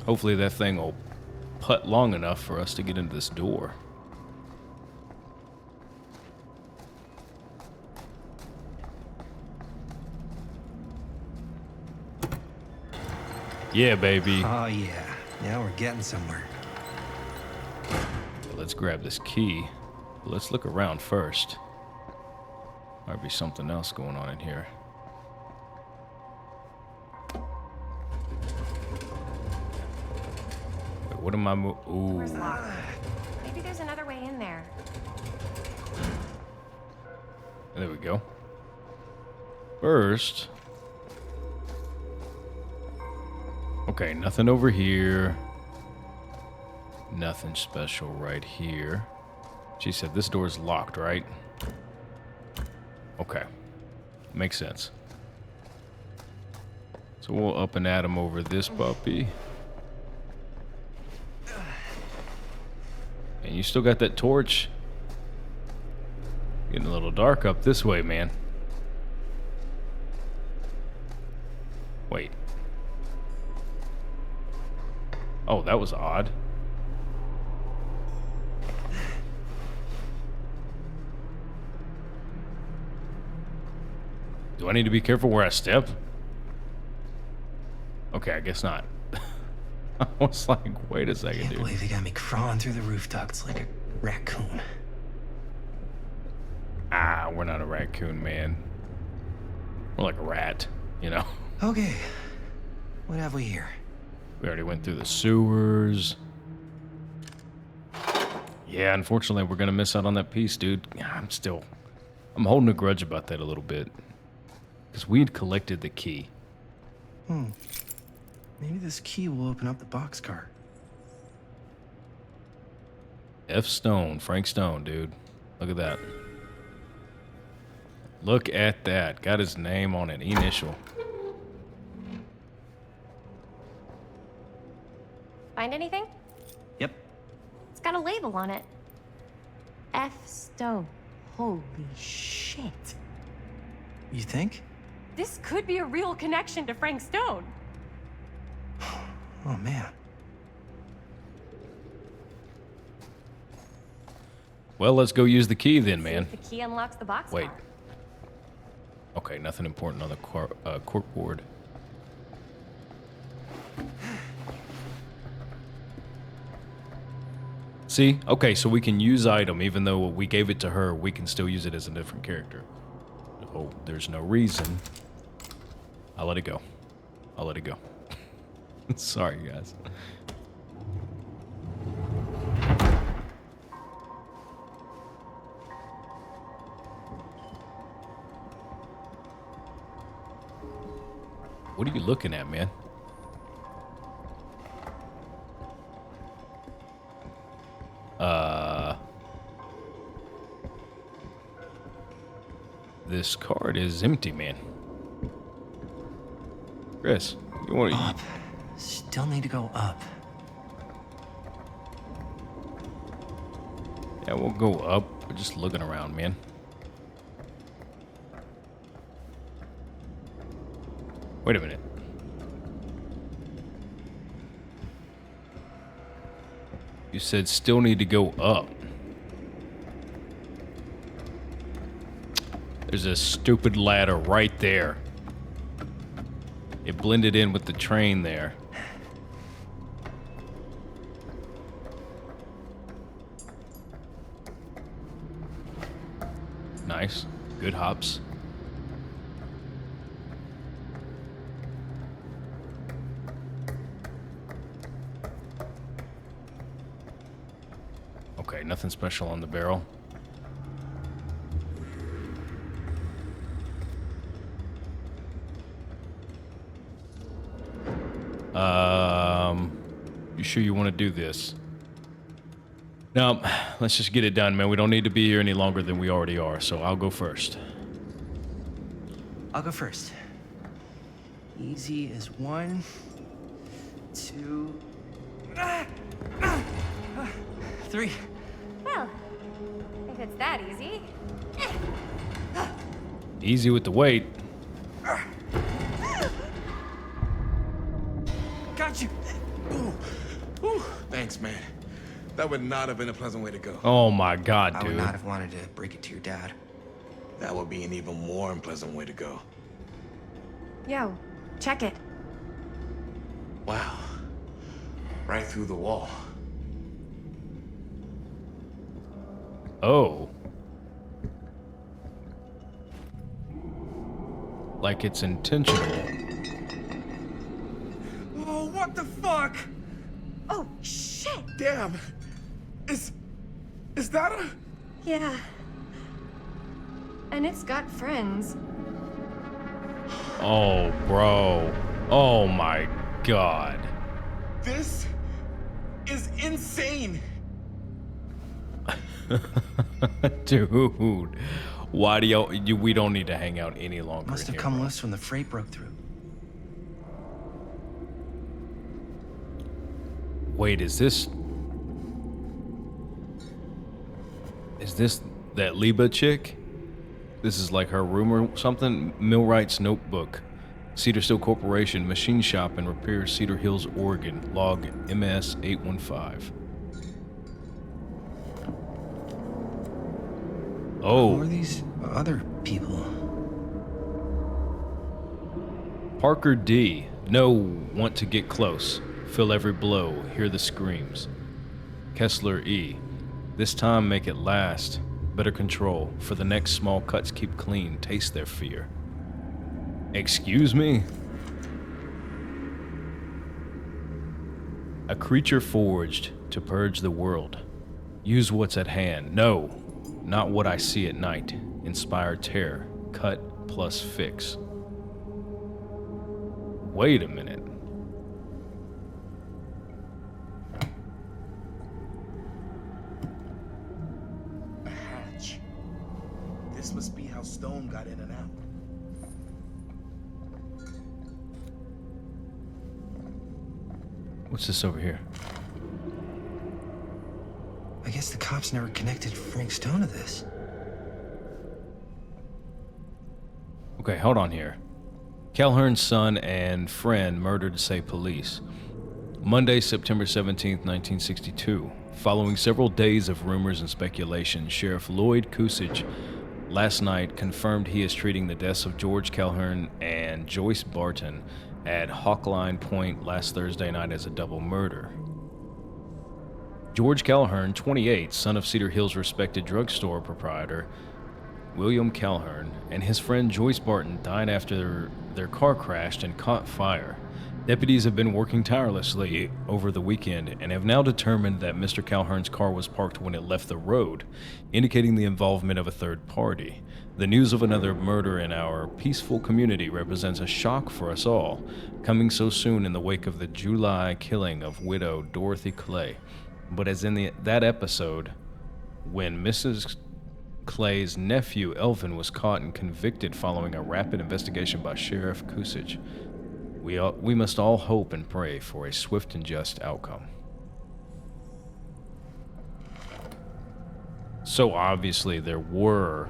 Hopefully that thing will putt long enough for us to get into this door. Yeah, baby. Oh, yeah. Now we're getting somewhere. Let's grab this key. Let's look around first. Might be something else going on in here. Wait, what am I Ooh. Door's locked. Maybe there's another way in there. There we go. First. Okay, nothing over here. Nothing special right here. She said this door is locked, right? Okay. Makes sense. So we'll up and at him over this puppy. And you still got that torch. Getting a little dark up this way, man. Wait. Oh, that was odd. Do I need to be careful where I step? Okay, I guess not. I was like, wait a second, Can't dude. believe they got me crawling through the roof ducts like a raccoon. Ah, we're not a raccoon, man. We're like a rat, you know? Okay, what have we here? We already went through the sewers. Yeah, unfortunately, we're gonna miss out on that piece, dude. I'm holding a grudge about that a little bit. Because we'd collected the key. Maybe this key will open up the boxcar. F. Stone, Frank Stone, dude. Look at that. Look at that. Got his name on it, initial. Find anything? Yep. It's got a label on it. F. Stone. Holy shit. You think? This could be a real connection to Frank Stone. Oh, man. Well, let's go use the key then, man. The key unlocks the box. Wait. Okay, nothing important on the cork board. See? Okay, so we can use item. Even though we gave it to her, we can still use it as a different character. Oh, there's no reason. I'll let it go. I'll let it go. Sorry, guys. What are you looking at, man? This card is empty, man. Chris, you want to... Up. Still need to go up. Yeah, we'll go up. We're just looking around, man. Wait a minute. You said still need to go up. There's a stupid ladder right there. It blended in with the train there. Nice. Good hops. Okay, nothing special on the barrel. You sure you want to do this? No, let's just get it done, man. We don't need to be here any longer than we already are, so I'll go first. I'll go first. Easy as 1, 2, 3. Well, if it's that easy. Easy with the weight. Got you. Ooh. Ooh. Thanks, man. That would not have been a pleasant way to go. Oh my God, dude. I would not have wanted to break it to your dad. That would be an even more unpleasant way to go. Yo, check it. Wow. Right through the wall. Oh. Like it's intentional. Oh, what the fuck? Oh, shit! Damn. Is that a... Yeah. And it's got friends. Oh, bro. Oh my God. This is insane. Dude. Why do y'all... We don't need to hang out any longer. Must have come loose when the freight broke through. Wait, is this... Is this that Liba chick? This is like her room or something? Millwright's notebook. Cedar Steel Corporation, machine shop and repair, Cedar Hills, Oregon. Log MS 815. Oh. Who are these other people? Parker D. No, want to get close. Feel every blow, hear the screams. Kessler E. This time make it last. Better control. For the next small cuts, keep clean. Taste their fear. Excuse me? A creature forged to purge the world. Use what's at hand. No, not what I see at night. Inspire terror. Cut plus fix. Wait a minute. A hatch. This must be how Stone got in and out. What's this over here? I guess the cops never connected Frank Stone to this. Okay, hold on here. Calhoun's son and friend murdered, say police. Monday, September 17th, 1962. Following several days of rumors and speculation, Sheriff Lloyd Kusich last night confirmed he is treating the deaths of George Calhoun and Joyce Barton at Hawkline Point last Thursday night as a double murder. George Calhoun, 28, son of Cedar Hills respected drugstore proprietor William Calhoun, and his friend Joyce Barton died after their car crashed and caught fire. Deputies have been working tirelessly over the weekend and have now determined that Mr. Calhoun's car was parked when it left the road, indicating the involvement of a third party. The news of another murder in our peaceful community represents a shock for us all, coming so soon in the wake of the July killing of widow Dorothy Clay. But as in that episode, when Mrs. Clay's nephew Elvin was caught and convicted following a rapid investigation by Sheriff Kusich, we must all hope and pray for a swift and just outcome. So obviously there were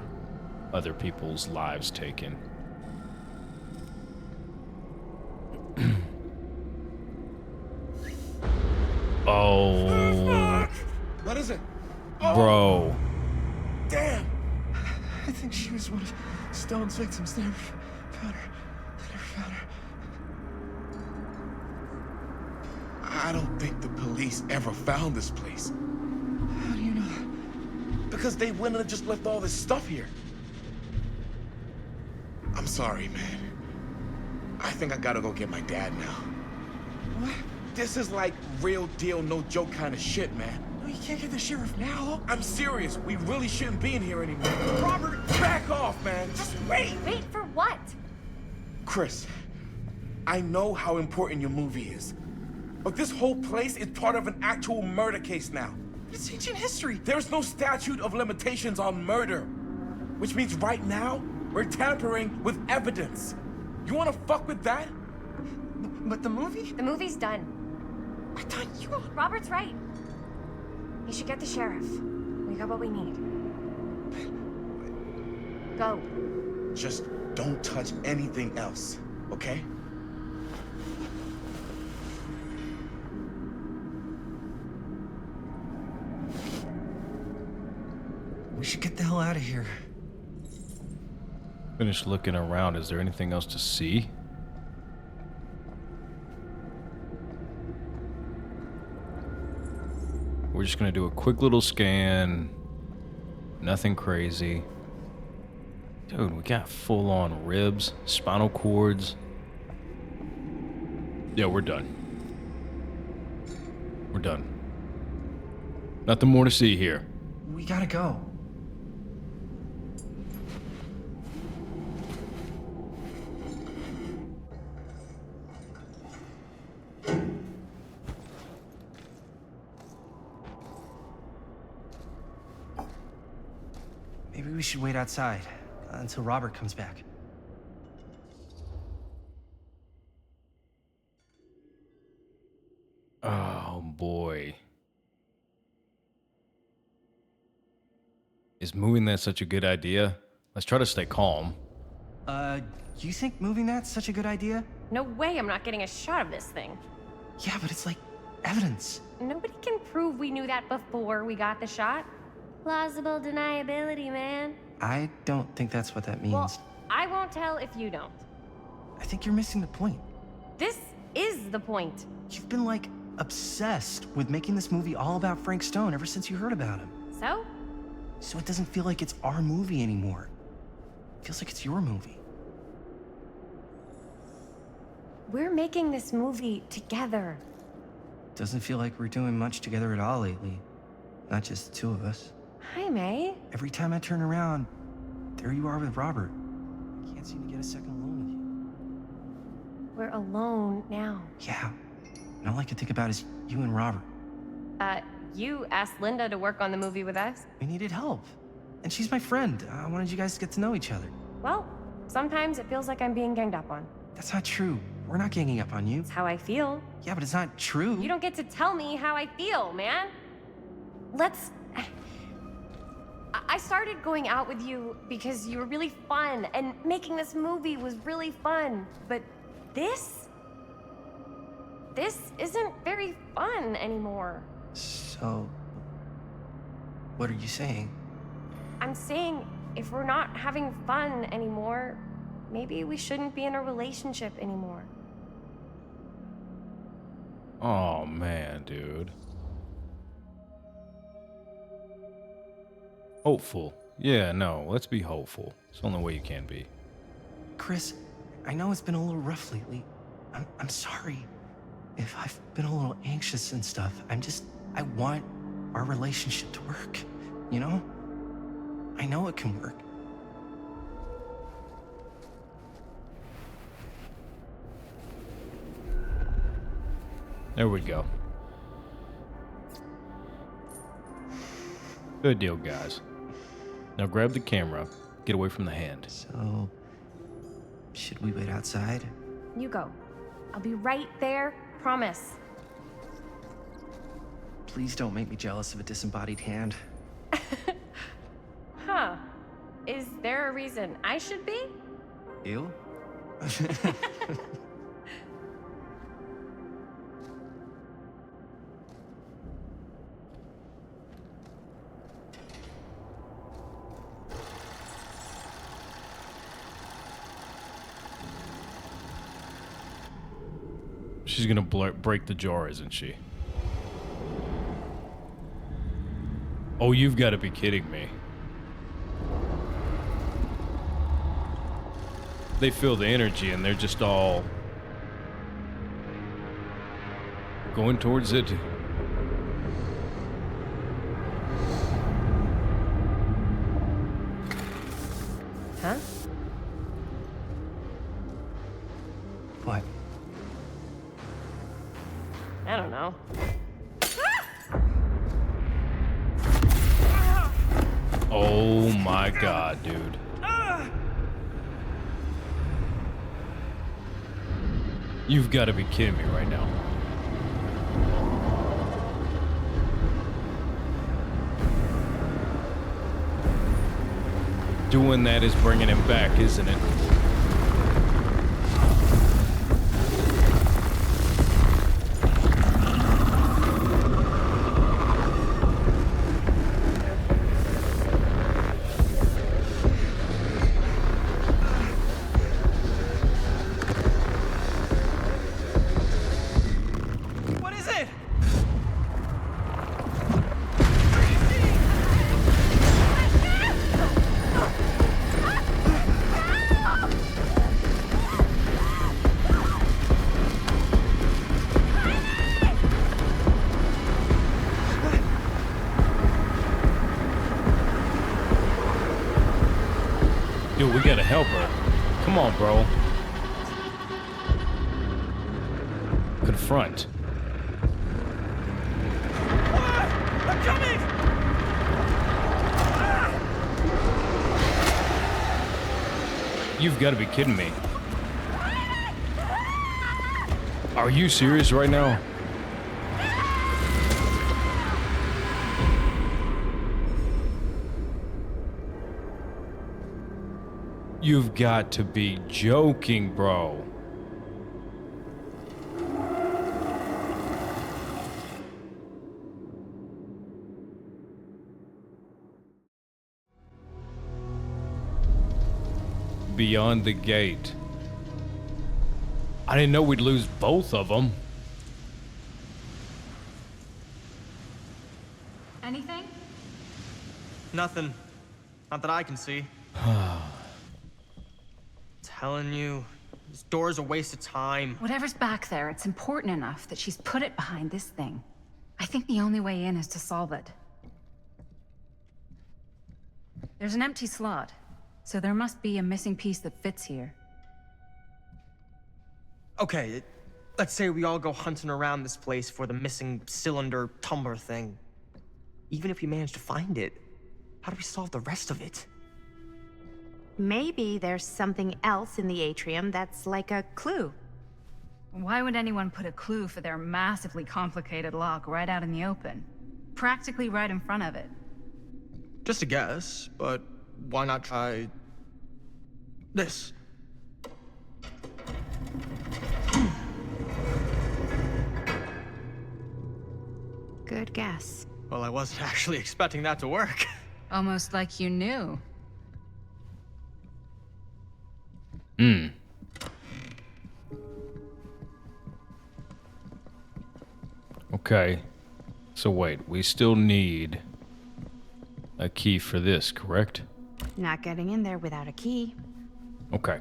other people's lives taken. Oh. What is it? Bro. Damn! I think she was one of Stone's victims. They never found her. I don't think the police ever found this place. How do you know that? Because they wouldn't have just left all this stuff here. I'm sorry, man. I think I gotta go get my dad now. What? This is like real deal, no joke kind of shit, man. No, you can't get the sheriff now. I'm serious. We really shouldn't be in here anymore. Robert, back off, man. Just wait. Wait for what? Chris, I know how important your movie is. But this whole place is part of an actual murder case now. It's ancient history. There's no statute of limitations on murder. Which means right now, we're tampering with evidence. You wanna fuck with that? But the movie? The movie's done. I thought you... Robert's right. You should get the sheriff. We got what we need. Go. Just don't touch anything else, okay? We should get the hell out of here. Finish looking around. Is there anything else to see? We're just gonna do a quick little scan. Nothing crazy. Dude, we got full-on ribs, spinal cords. Yeah, we're done. We're done. Nothing more to see here. We gotta go. Maybe we should wait outside until Robert comes back. Oh boy. Is moving that such a good idea? Let's try to stay calm. You think moving that's such a good idea? No way I'm not getting a shot of this thing. Yeah, but it's like evidence. Nobody can prove we knew that before we got the shot. Plausible deniability, man. I don't think that's what that means. Well, I won't tell if you don't. I think you're missing the point. This is the point. You've been like obsessed with making this movie all about Frank Stone ever since you heard about him. So? So it doesn't feel like it's our movie anymore. It feels like it's your movie. We're making this movie together. Doesn't feel like we're doing much together at all lately. Not just the two of us. Hi, May. Every time I turn around, there you are with Robert. Can't seem to get a second alone with you. We're alone now. Yeah. And all I can think about is you and Robert. You asked Linda to work on the movie with us? We needed help. And she's my friend. I wanted you guys to get to know each other. Well, sometimes it feels like I'm being ganged up on. That's not true. We're not ganging up on you. It's how I feel. Yeah, but it's not true. You don't get to tell me how I feel, man. Let's... I started going out with you because you were really fun, and making this movie was really fun. But this isn't very fun anymore. So, what are you saying? I'm saying if we're not having fun anymore, maybe we shouldn't be in a relationship anymore. Oh man, dude. Hopeful. Yeah, no, let's be hopeful. It's the only way you can be. Chris, I know it's been a little rough lately. I'm sorry if I've been a little anxious and stuff. I want our relationship to work, you know? I know it can work. There we go. Good deal, guys. Now grab the camera. Get away from the hand. So, should we wait outside? You go. I'll be right there, promise. Please don't make me jealous of a disembodied hand. Huh. Is there a reason I should be? You? She's gonna break the jar, isn't she? Oh, you've got to be kidding me. They feel the energy and they're just all going towards it. Huh? What? I don't know. Oh my god, dude. You've got to be kidding me right now. Doing that is bringing him back, isn't it? Dude, we gotta help her. Come on, bro. Confront. I'm coming! You've got to be kidding me. Are you serious right now? You've got to be joking, bro. Beyond the gate. I didn't know we'd lose both of them. Anything? Nothing. Not that I can see. Telling you, this door's a waste of time. Whatever's back there, it's important enough that she's put it behind this thing. I think the only way in is to solve it. There's an empty slot, so there must be a missing piece that fits here. Okay, let's say we all go hunting around this place for the missing cylinder tumbler thing. Even if we manage to find it, how do we solve the rest of it? Maybe there's something else in the atrium that's like a clue. Why would anyone put a clue for their massively complicated lock right out in the open? Practically right in front of it. Just a guess, but why not try this? Good guess. Well, I wasn't actually expecting that to work. Almost like you knew. Okay. So wait, we still need a key for this, correct? Not getting in there without a key. Okay.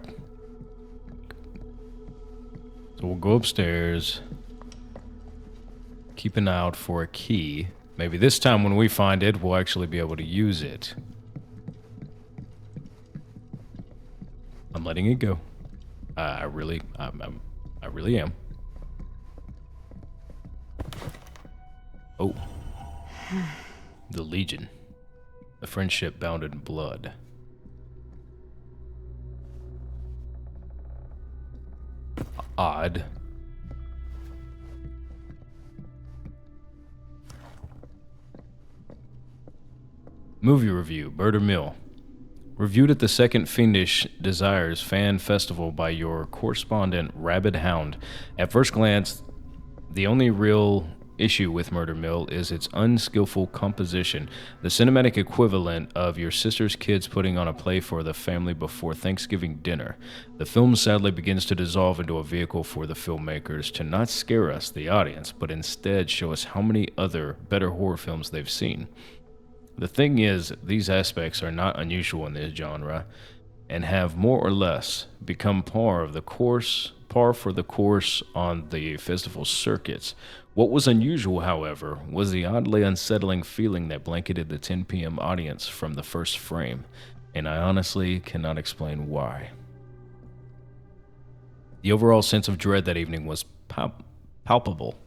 So we'll go upstairs. Keep an eye out for a key. Maybe this time when we find it, we'll actually be able to use it. I'm letting it go. I really am. Oh. The Legion. A friendship bound in blood. Odd. Movie review, Bird or Mill. Reviewed at the Second Fiendish Desires Fan Festival by your correspondent, Rabid Hound. At first glance, the only real issue with Murder Mill is its unskillful composition, the cinematic equivalent of your sister's kids putting on a play for the family before Thanksgiving dinner. The film sadly begins to dissolve into a vehicle for the filmmakers to not scare us, the audience, but instead show us how many other better horror films they've seen. The thing is, these aspects are not unusual in this genre, and have more or less become par for the course on the festival circuits. What was unusual, however, was the oddly unsettling feeling that blanketed the 10 p.m. audience from the first frame, and I honestly cannot explain why. The overall sense of dread that evening was palpable,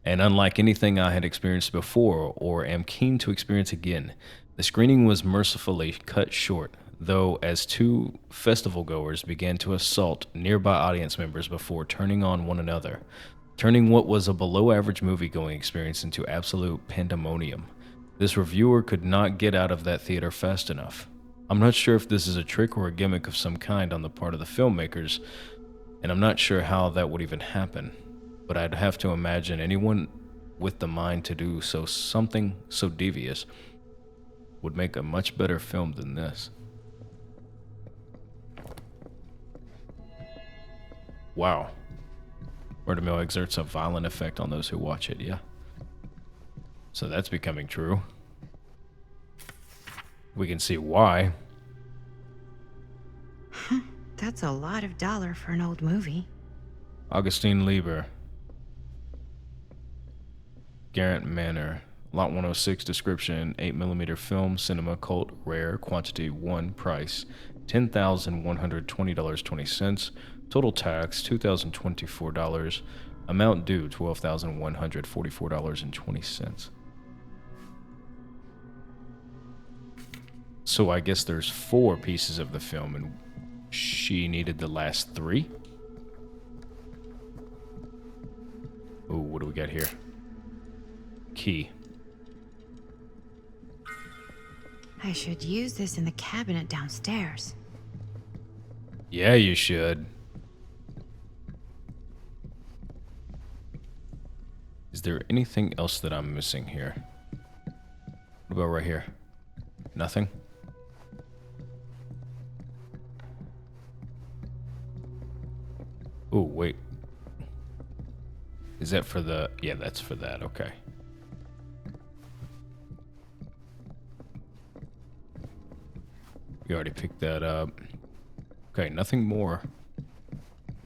and unlike anything I had experienced before or am keen to experience again. The screening was mercifully cut short, though, as two festival goers began to assault nearby audience members before turning on one another, turning what was a below-average movie-going experience into absolute pandemonium. This reviewer could not get out of that theater fast enough. I'm not sure if this is a trick or a gimmick of some kind on the part of the filmmakers, and I'm not sure how that would even happen. But I'd have to imagine anyone with the mind to do something so devious would make a much better film than this. Wow. Murder Mill exerts a violent effect on those who watch it, yeah. So that's becoming true. We can see why. That's a lot of dollar for an old movie. Augustine Lieber. Garrett Manor. Lot 106 description, 8mm film, cinema, cult, rare, quantity 1, price, $10,120.20, total tax, $2,024, amount due, $12,144.20. So I guess there's 4 pieces of the film, and she needed the last 3? Ooh, what do we got here? Key. I should use this in the cabinet downstairs. Yeah, you should. Is there anything else that I'm missing here? What about right here? Nothing? Oh, wait. Is that for the... Yeah, that's for that. Okay. We already picked that up. Okay, nothing more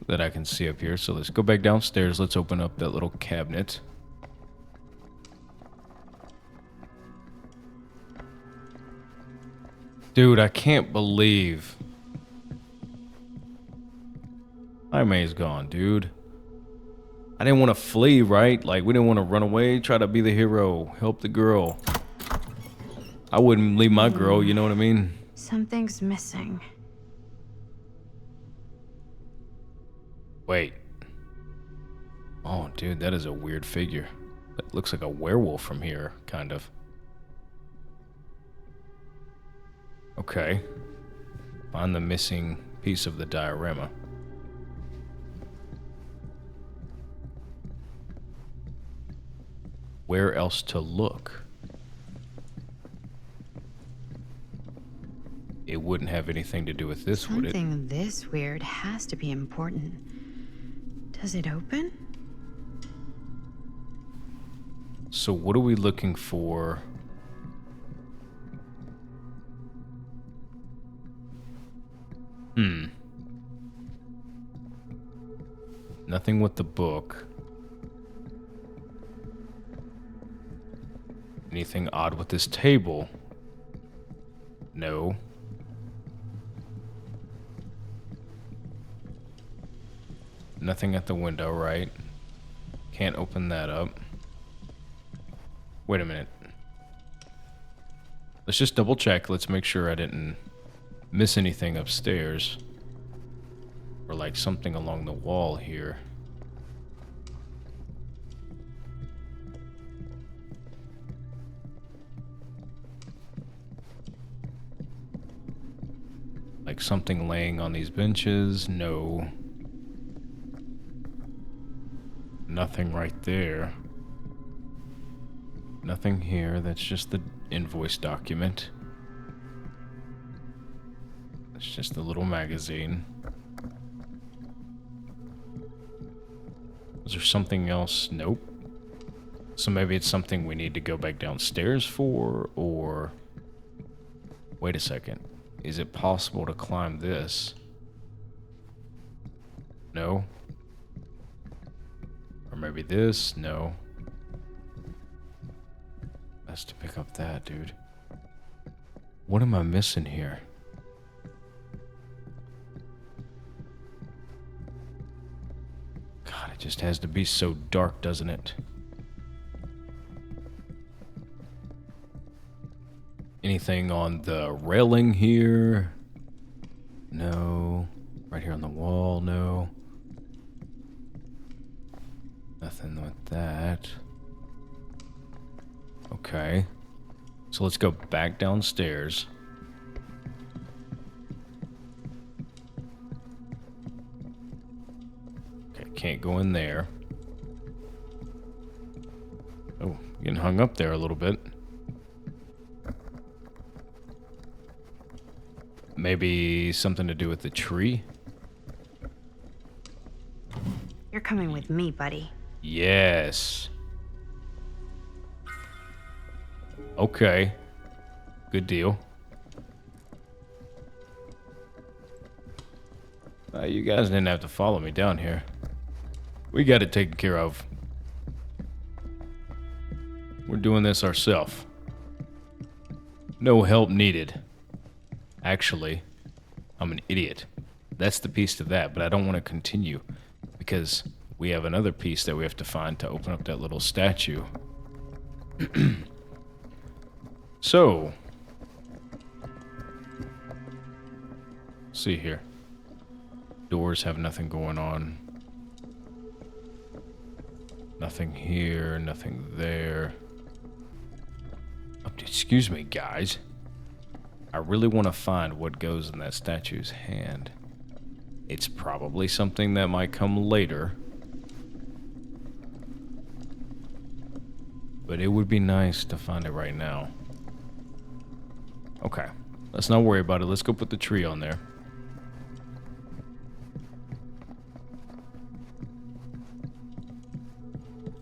that I can see up here. So let's go back downstairs. Let's open up that little cabinet. Dude, I can't believe Jaime's gone, dude. I didn't want to flee, right? Like, we didn't want to run away, try to be the hero, help the girl. I wouldn't leave my girl, you know what I mean? Something's missing. Wait. Oh, dude, that is a weird figure. That looks like a werewolf from here, kind of. Okay. Find the missing piece of the diorama. Where else to look? It wouldn't have anything to do with this, would it? Something this weird has to be important. Does it open? So what are we looking for? Nothing with the book. Anything odd with this table? No. Nothing at the window, right? Can't open that up. Wait a minute. Let's just double check. Let's make sure I didn't miss anything upstairs. Or like something along the wall here. Like something laying on these benches? No. Nothing right there. Nothing here. That's just the invoice document. It's just a little magazine. Is there something else? Nope. So maybe it's something we need to go back downstairs for, or... Wait a second. Is it possible to climb this? No. Or maybe this? No. That's to pick up that, dude. What am I missing here? God, it just has to be so dark, doesn't it? Anything on the railing here? No. Right here on the wall? No. Nothing with that. Okay. So let's go back downstairs. Okay, can't go in there. Oh, getting hung up there a little bit. Maybe something to do with the tree? You're coming with me, buddy. Yes. Okay. Good deal. You guys didn't have to follow me down here. We got it taken care of. We're doing this ourselves. No help needed. Actually, I'm an idiot. That's the piece to that, but I don't want to continue because we have another piece that we have to find to open up that little statue. So, see here. Doors have nothing going on. Nothing here, nothing there. Oh, excuse me, guys. I really want to find what goes in that statue's hand. It's probably something that might come later. But it would be nice to find it right now. Okay, let's not worry about it. Let's go put the tree on there.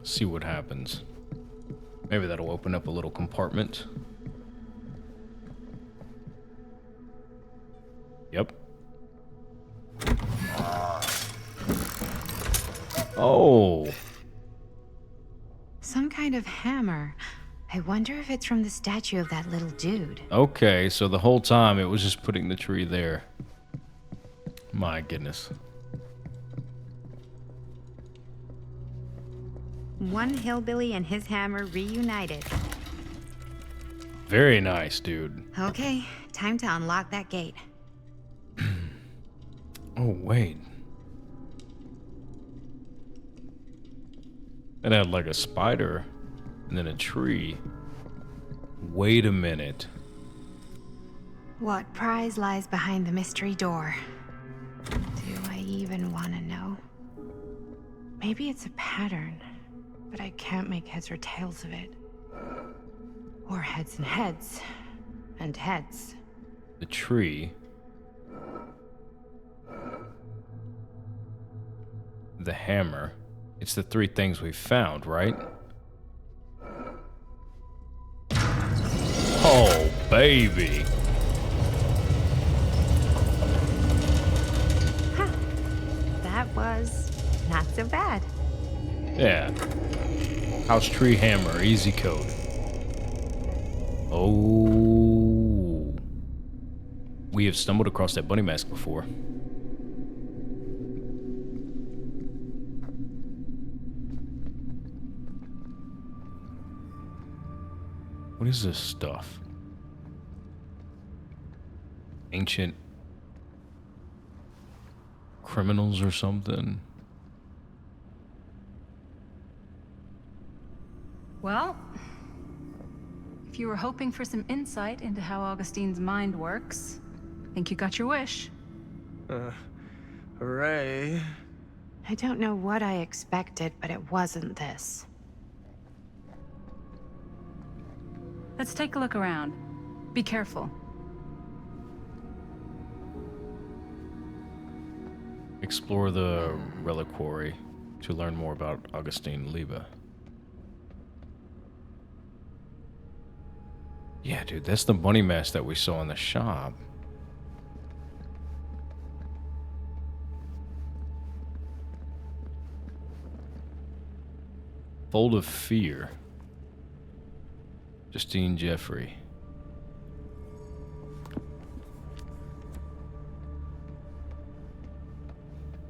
See what happens. Maybe that'll open up a little compartment. Yep. Oh. Some kind of hammer. I wonder if it's from the statue of that little dude. Okay, so the whole time it was just putting the tree there. My goodness. One hillbilly and his hammer reunited. Very nice, dude. Okay, time to unlock that gate. Oh, wait. It had like a spider and then a tree. Wait a minute. What prize lies behind the mystery door? Do I even want to know? Maybe it's a pattern, but I can't make heads or tails of it. Or heads and heads, and heads. The tree. The hammer. It's the three things we found, right? Oh, baby. Huh. That was not so bad. Yeah. House tree hammer, easy code. Oh. We have stumbled across that bunny mask before. What is this stuff? Ancient criminals or something? Well, if you were hoping for some insight into how Augustine's mind works, I think you got your wish. Hooray. I don't know what I expected, but it wasn't this. Let's take a look around. Be careful. Explore the reliquary to learn more about Augustine Liebe. Yeah, dude, that's the bunny mask that we saw in the shop. Fold of Fear. Justine Jeffrey.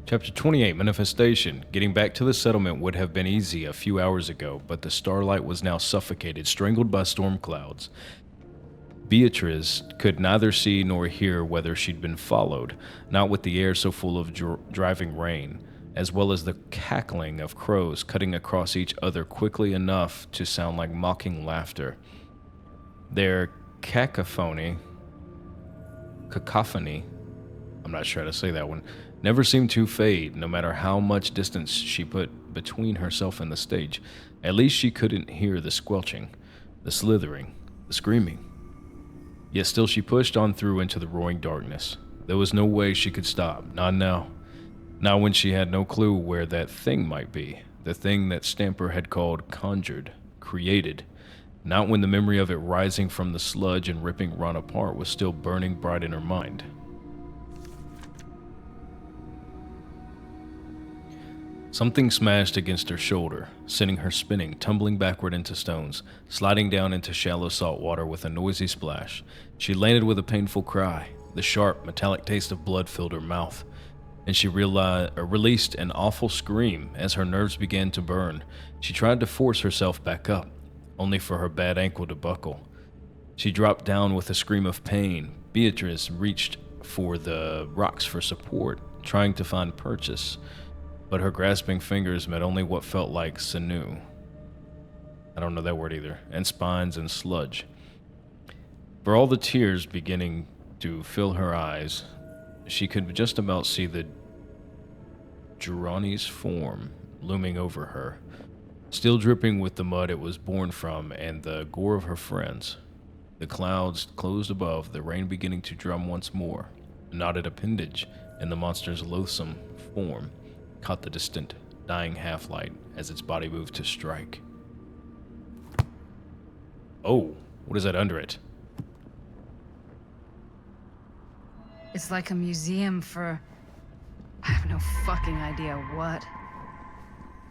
Chapter 28, Manifestation. Getting back to the settlement would have been easy a few hours ago, but the starlight was now suffocated, strangled by storm clouds. Beatrice could neither see nor hear whether she'd been followed, not with the air so full of driving rain, as well as the cackling of crows cutting across each other quickly enough to sound like mocking laughter. Their cacophony, I'm not sure how to say that one, never seemed to fade, no matter how much distance she put between herself and the stage. At least she couldn't hear the squelching, the slithering, the screaming. Yet still she pushed on through into the roaring darkness. There was no way she could stop, not now. Not when she had no clue where that thing might be, the thing that Stamper had called conjured, created. Not when the memory of it rising from the sludge and ripping Ron apart was still burning bright in her mind. Something smashed against her shoulder, sending her spinning, tumbling backward into stones, sliding down into shallow salt water with a noisy splash. She landed with a painful cry. The sharp, metallic taste of blood filled her mouth, and she released an awful scream as her nerves began to burn. She tried to force herself back up, only for her bad ankle to buckle. She dropped down with a scream of pain. Beatrice reached for the rocks for support, trying to find purchase, but her grasping fingers met only what felt like sinew. I don't know that word either, and spines and sludge. For all the tears beginning to fill her eyes, she could just about see the Jirani's form looming over her, still dripping with the mud it was born from and the gore of her friends. The clouds closed above, the rain beginning to drum once more. A knotted appendage in the monster's loathsome form caught the distant, dying half-light as its body moved to strike. Oh, what is that under it? It's like a museum for... I have no fucking idea what.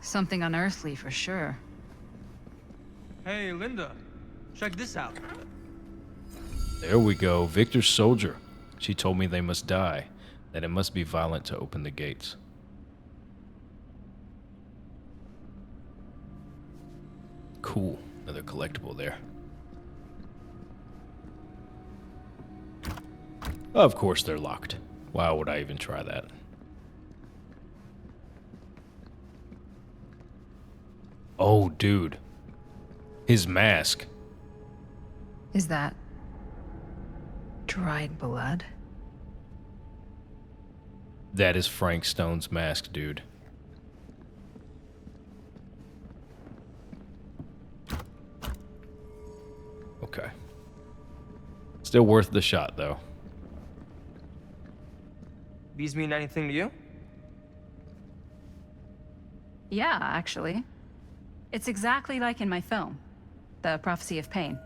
Something unearthly for sure. Hey, Linda, check this out. There we go, Victor's soldier. She told me they must die, that it must be violent to open the gates. Cool, another collectible there. Of course they're locked. Why would I even try that? Oh, dude. His mask. Is that... dried blood? That is Frank Stone's mask, dude. Okay. Still worth the shot, though. These mean anything to you? Yeah, actually. It's exactly like in my film, The Prophecy of Pain.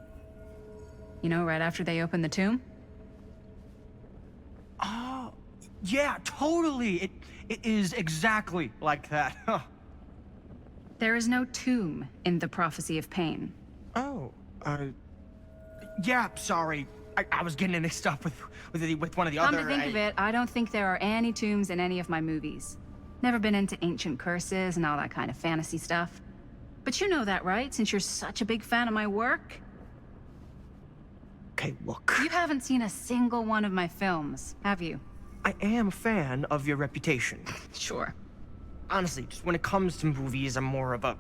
You know, right after they open the tomb? Oh, yeah, totally. It is exactly like that. Huh. There is no tomb in The Prophecy of Pain. Oh, yeah, sorry. I was getting it mixed up with one of the other... Come to think of it, I don't think there are any tombs in any of my movies. Never been into ancient curses and all that kind of fantasy stuff. But you know that, right? Since you're such a big fan of my work? Okay, look. You haven't seen a single one of my films, have you? I am a fan of your reputation. Sure. Honestly, just when it comes to movies, I'm more of a...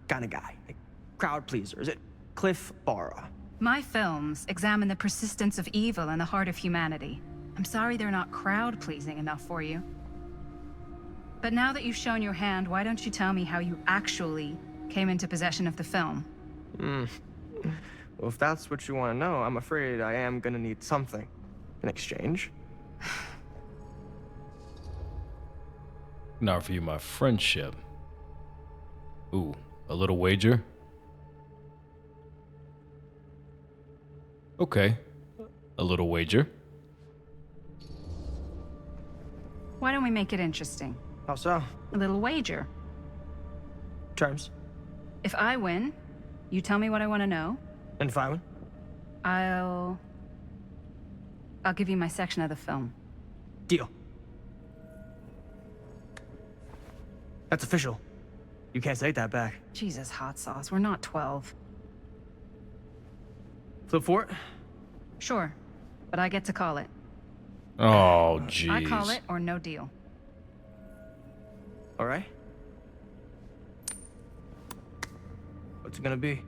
kind of guy. Like, crowd pleaser. Is it Cliff Barra? My films examine the persistence of evil in the heart of humanity. I'm sorry they're not crowd-pleasing enough for you. But now that you've shown your hand, why don't you tell me how you actually came into possession of the film? Well, if that's what you want to know, I'm afraid I am gonna need something in exchange. Can offer you my friendship. Ooh, a little wager? Okay, a little wager. Why don't we make it interesting? How so? A little wager. Terms? If I win, you tell me what I want to know. And if I win? I'll give you my section of the film. Deal. That's official. You can't take that back. Jesus, hot sauce. We're not 12. Flip for it? Sure, but I get to call it. Oh, jeez. I call it or no deal. All right. What's it gonna be?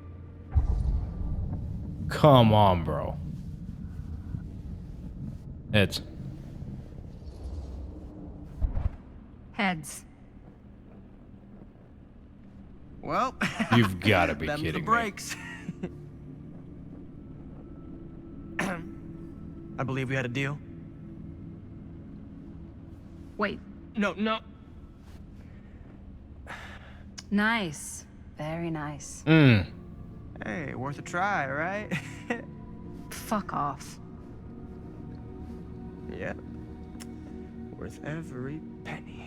Come on, bro. Heads. Heads. Well, You've got to be them's kidding the breaks. I believe we had a deal. Wait. No. Nice. Very nice. Hey, worth a try, right? Fuck off. Yeah. Worth every penny.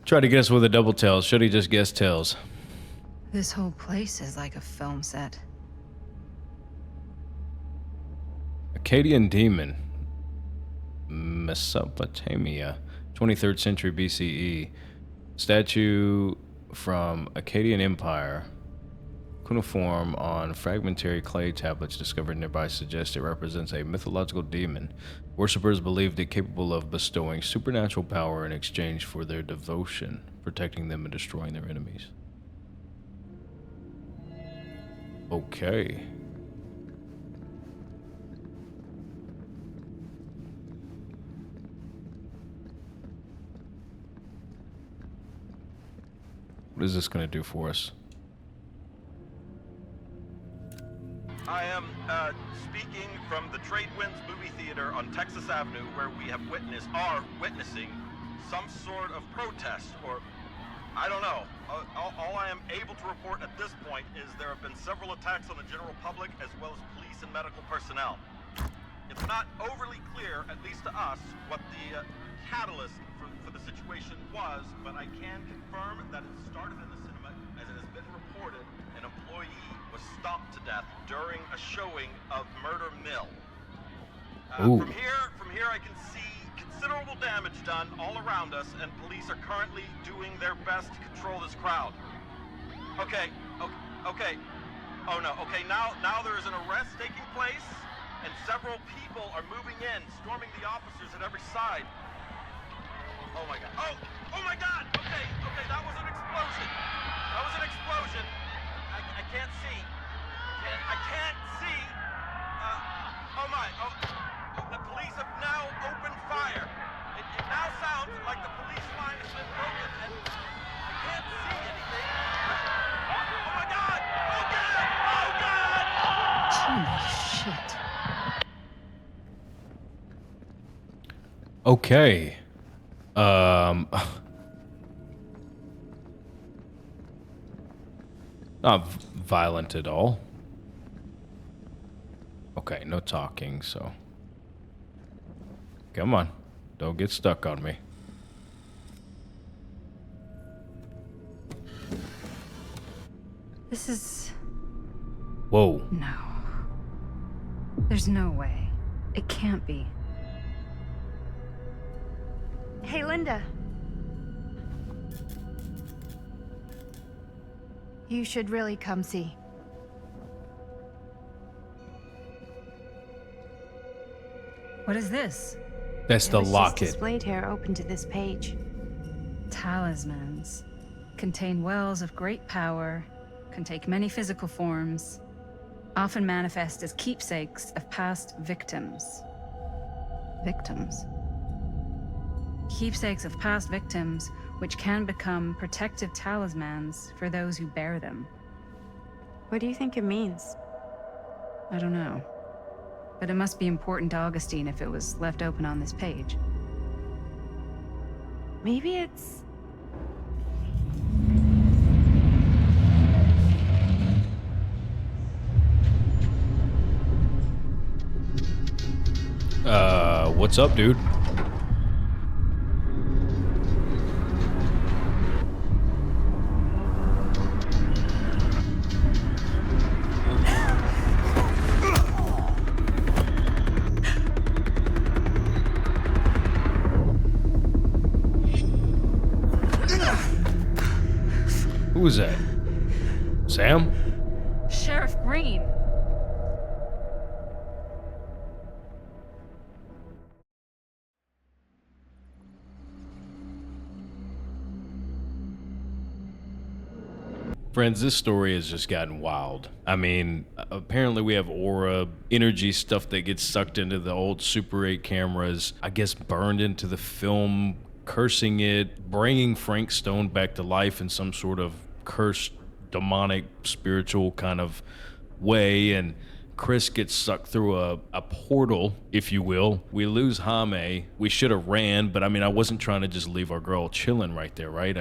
Try to guess with a double tails. Should he just guess tails? This whole place is like a film set. Akkadian demon. Mesopotamia. 23rd century BCE. Statue from Akkadian Empire. Cuneiform on fragmentary clay tablets discovered nearby suggest it represents a mythological demon. Worshippers believed it capable of bestowing supernatural power in exchange for their devotion, protecting them and destroying their enemies. Okay. What is this gonna do for us? I am speaking from the Trade Winds Movie Theater on Texas Avenue, where we are witnessing some sort of protest, or I don't know. All I am able to report at this point is there have been several attacks on the general public as well as police and medical personnel. It's not overly clear, at least to us, what the catalyst for the situation was, but I can confirm that it started in the cinema, as it has been reported an employee was stomped to death during a showing of Murder Mill. From here I can see considerable damage done all around us, and police are currently doing their best to control this crowd. Okay. Oh no, okay, now there is an arrest taking place, and several people are moving in, storming the officers at every side. Oh my god. Oh my god! Okay, that was an explosion. I can't see. I can't see. The police have now opened fire. It now sounds like the police line has been broken, and I can't see anything. Oh my god! Oh god! Holy shit. Okay. Not violent at all. Okay, no talking, so. Come on. Don't get stuck on me. This is... Whoa. No. There's no way. It can't be. Hey, Linda. You should really come see. What is this? That's the locket. Displayed here, open to this page. Talismans contain wells of great power, can take many physical forms, often manifest as keepsakes of past victims. Victims? Keepsakes of past victims, which can become protective talismans for those who bear them. What do you think it means? I don't know. But it must be important to Augustine if it was left open on this page. Maybe it's... What's up, dude? Who was that? Sam? Sheriff Green! Friends, this story has just gotten wild. I mean, apparently we have aura, energy stuff that gets sucked into the old Super 8 cameras, I guess burned into the film, cursing it, bringing Frank Stone back to life in some sort of cursed, demonic, spiritual kind of way, and Chris gets sucked through a portal, if you will. We lose Jaime. We should have ran, but I mean, I wasn't trying to just leave our girl chilling right there, right?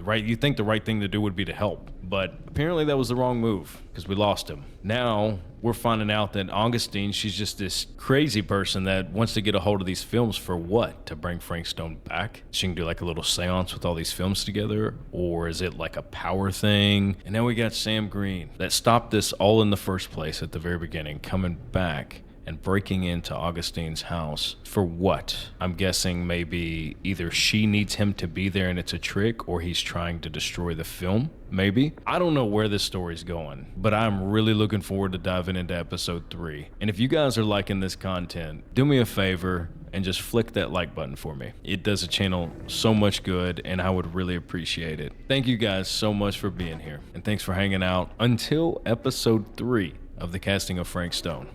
You think the right thing to do would be to help, but apparently that was the wrong move because we lost him. Now we're finding out that Augustine, she's just this crazy person that wants to get a hold of these films for what? To bring Frank Stone back? She can do like a little seance with all these films together, or is it like a power thing? And now we got Sam Green that stopped this all in the first place at the very beginning, coming back and breaking into Augustine's house for what? I'm guessing maybe either she needs him to be there and it's a trick, or he's trying to destroy the film, maybe? I don't know where this story's going, but I'm really looking forward to diving into episode 3. And if you guys are liking this content, do me a favor and just flick that like button for me. It does the channel so much good, and I would really appreciate it. Thank you guys so much for being here, and thanks for hanging out until episode 3 of The Casting of Frank Stone.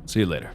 See you later.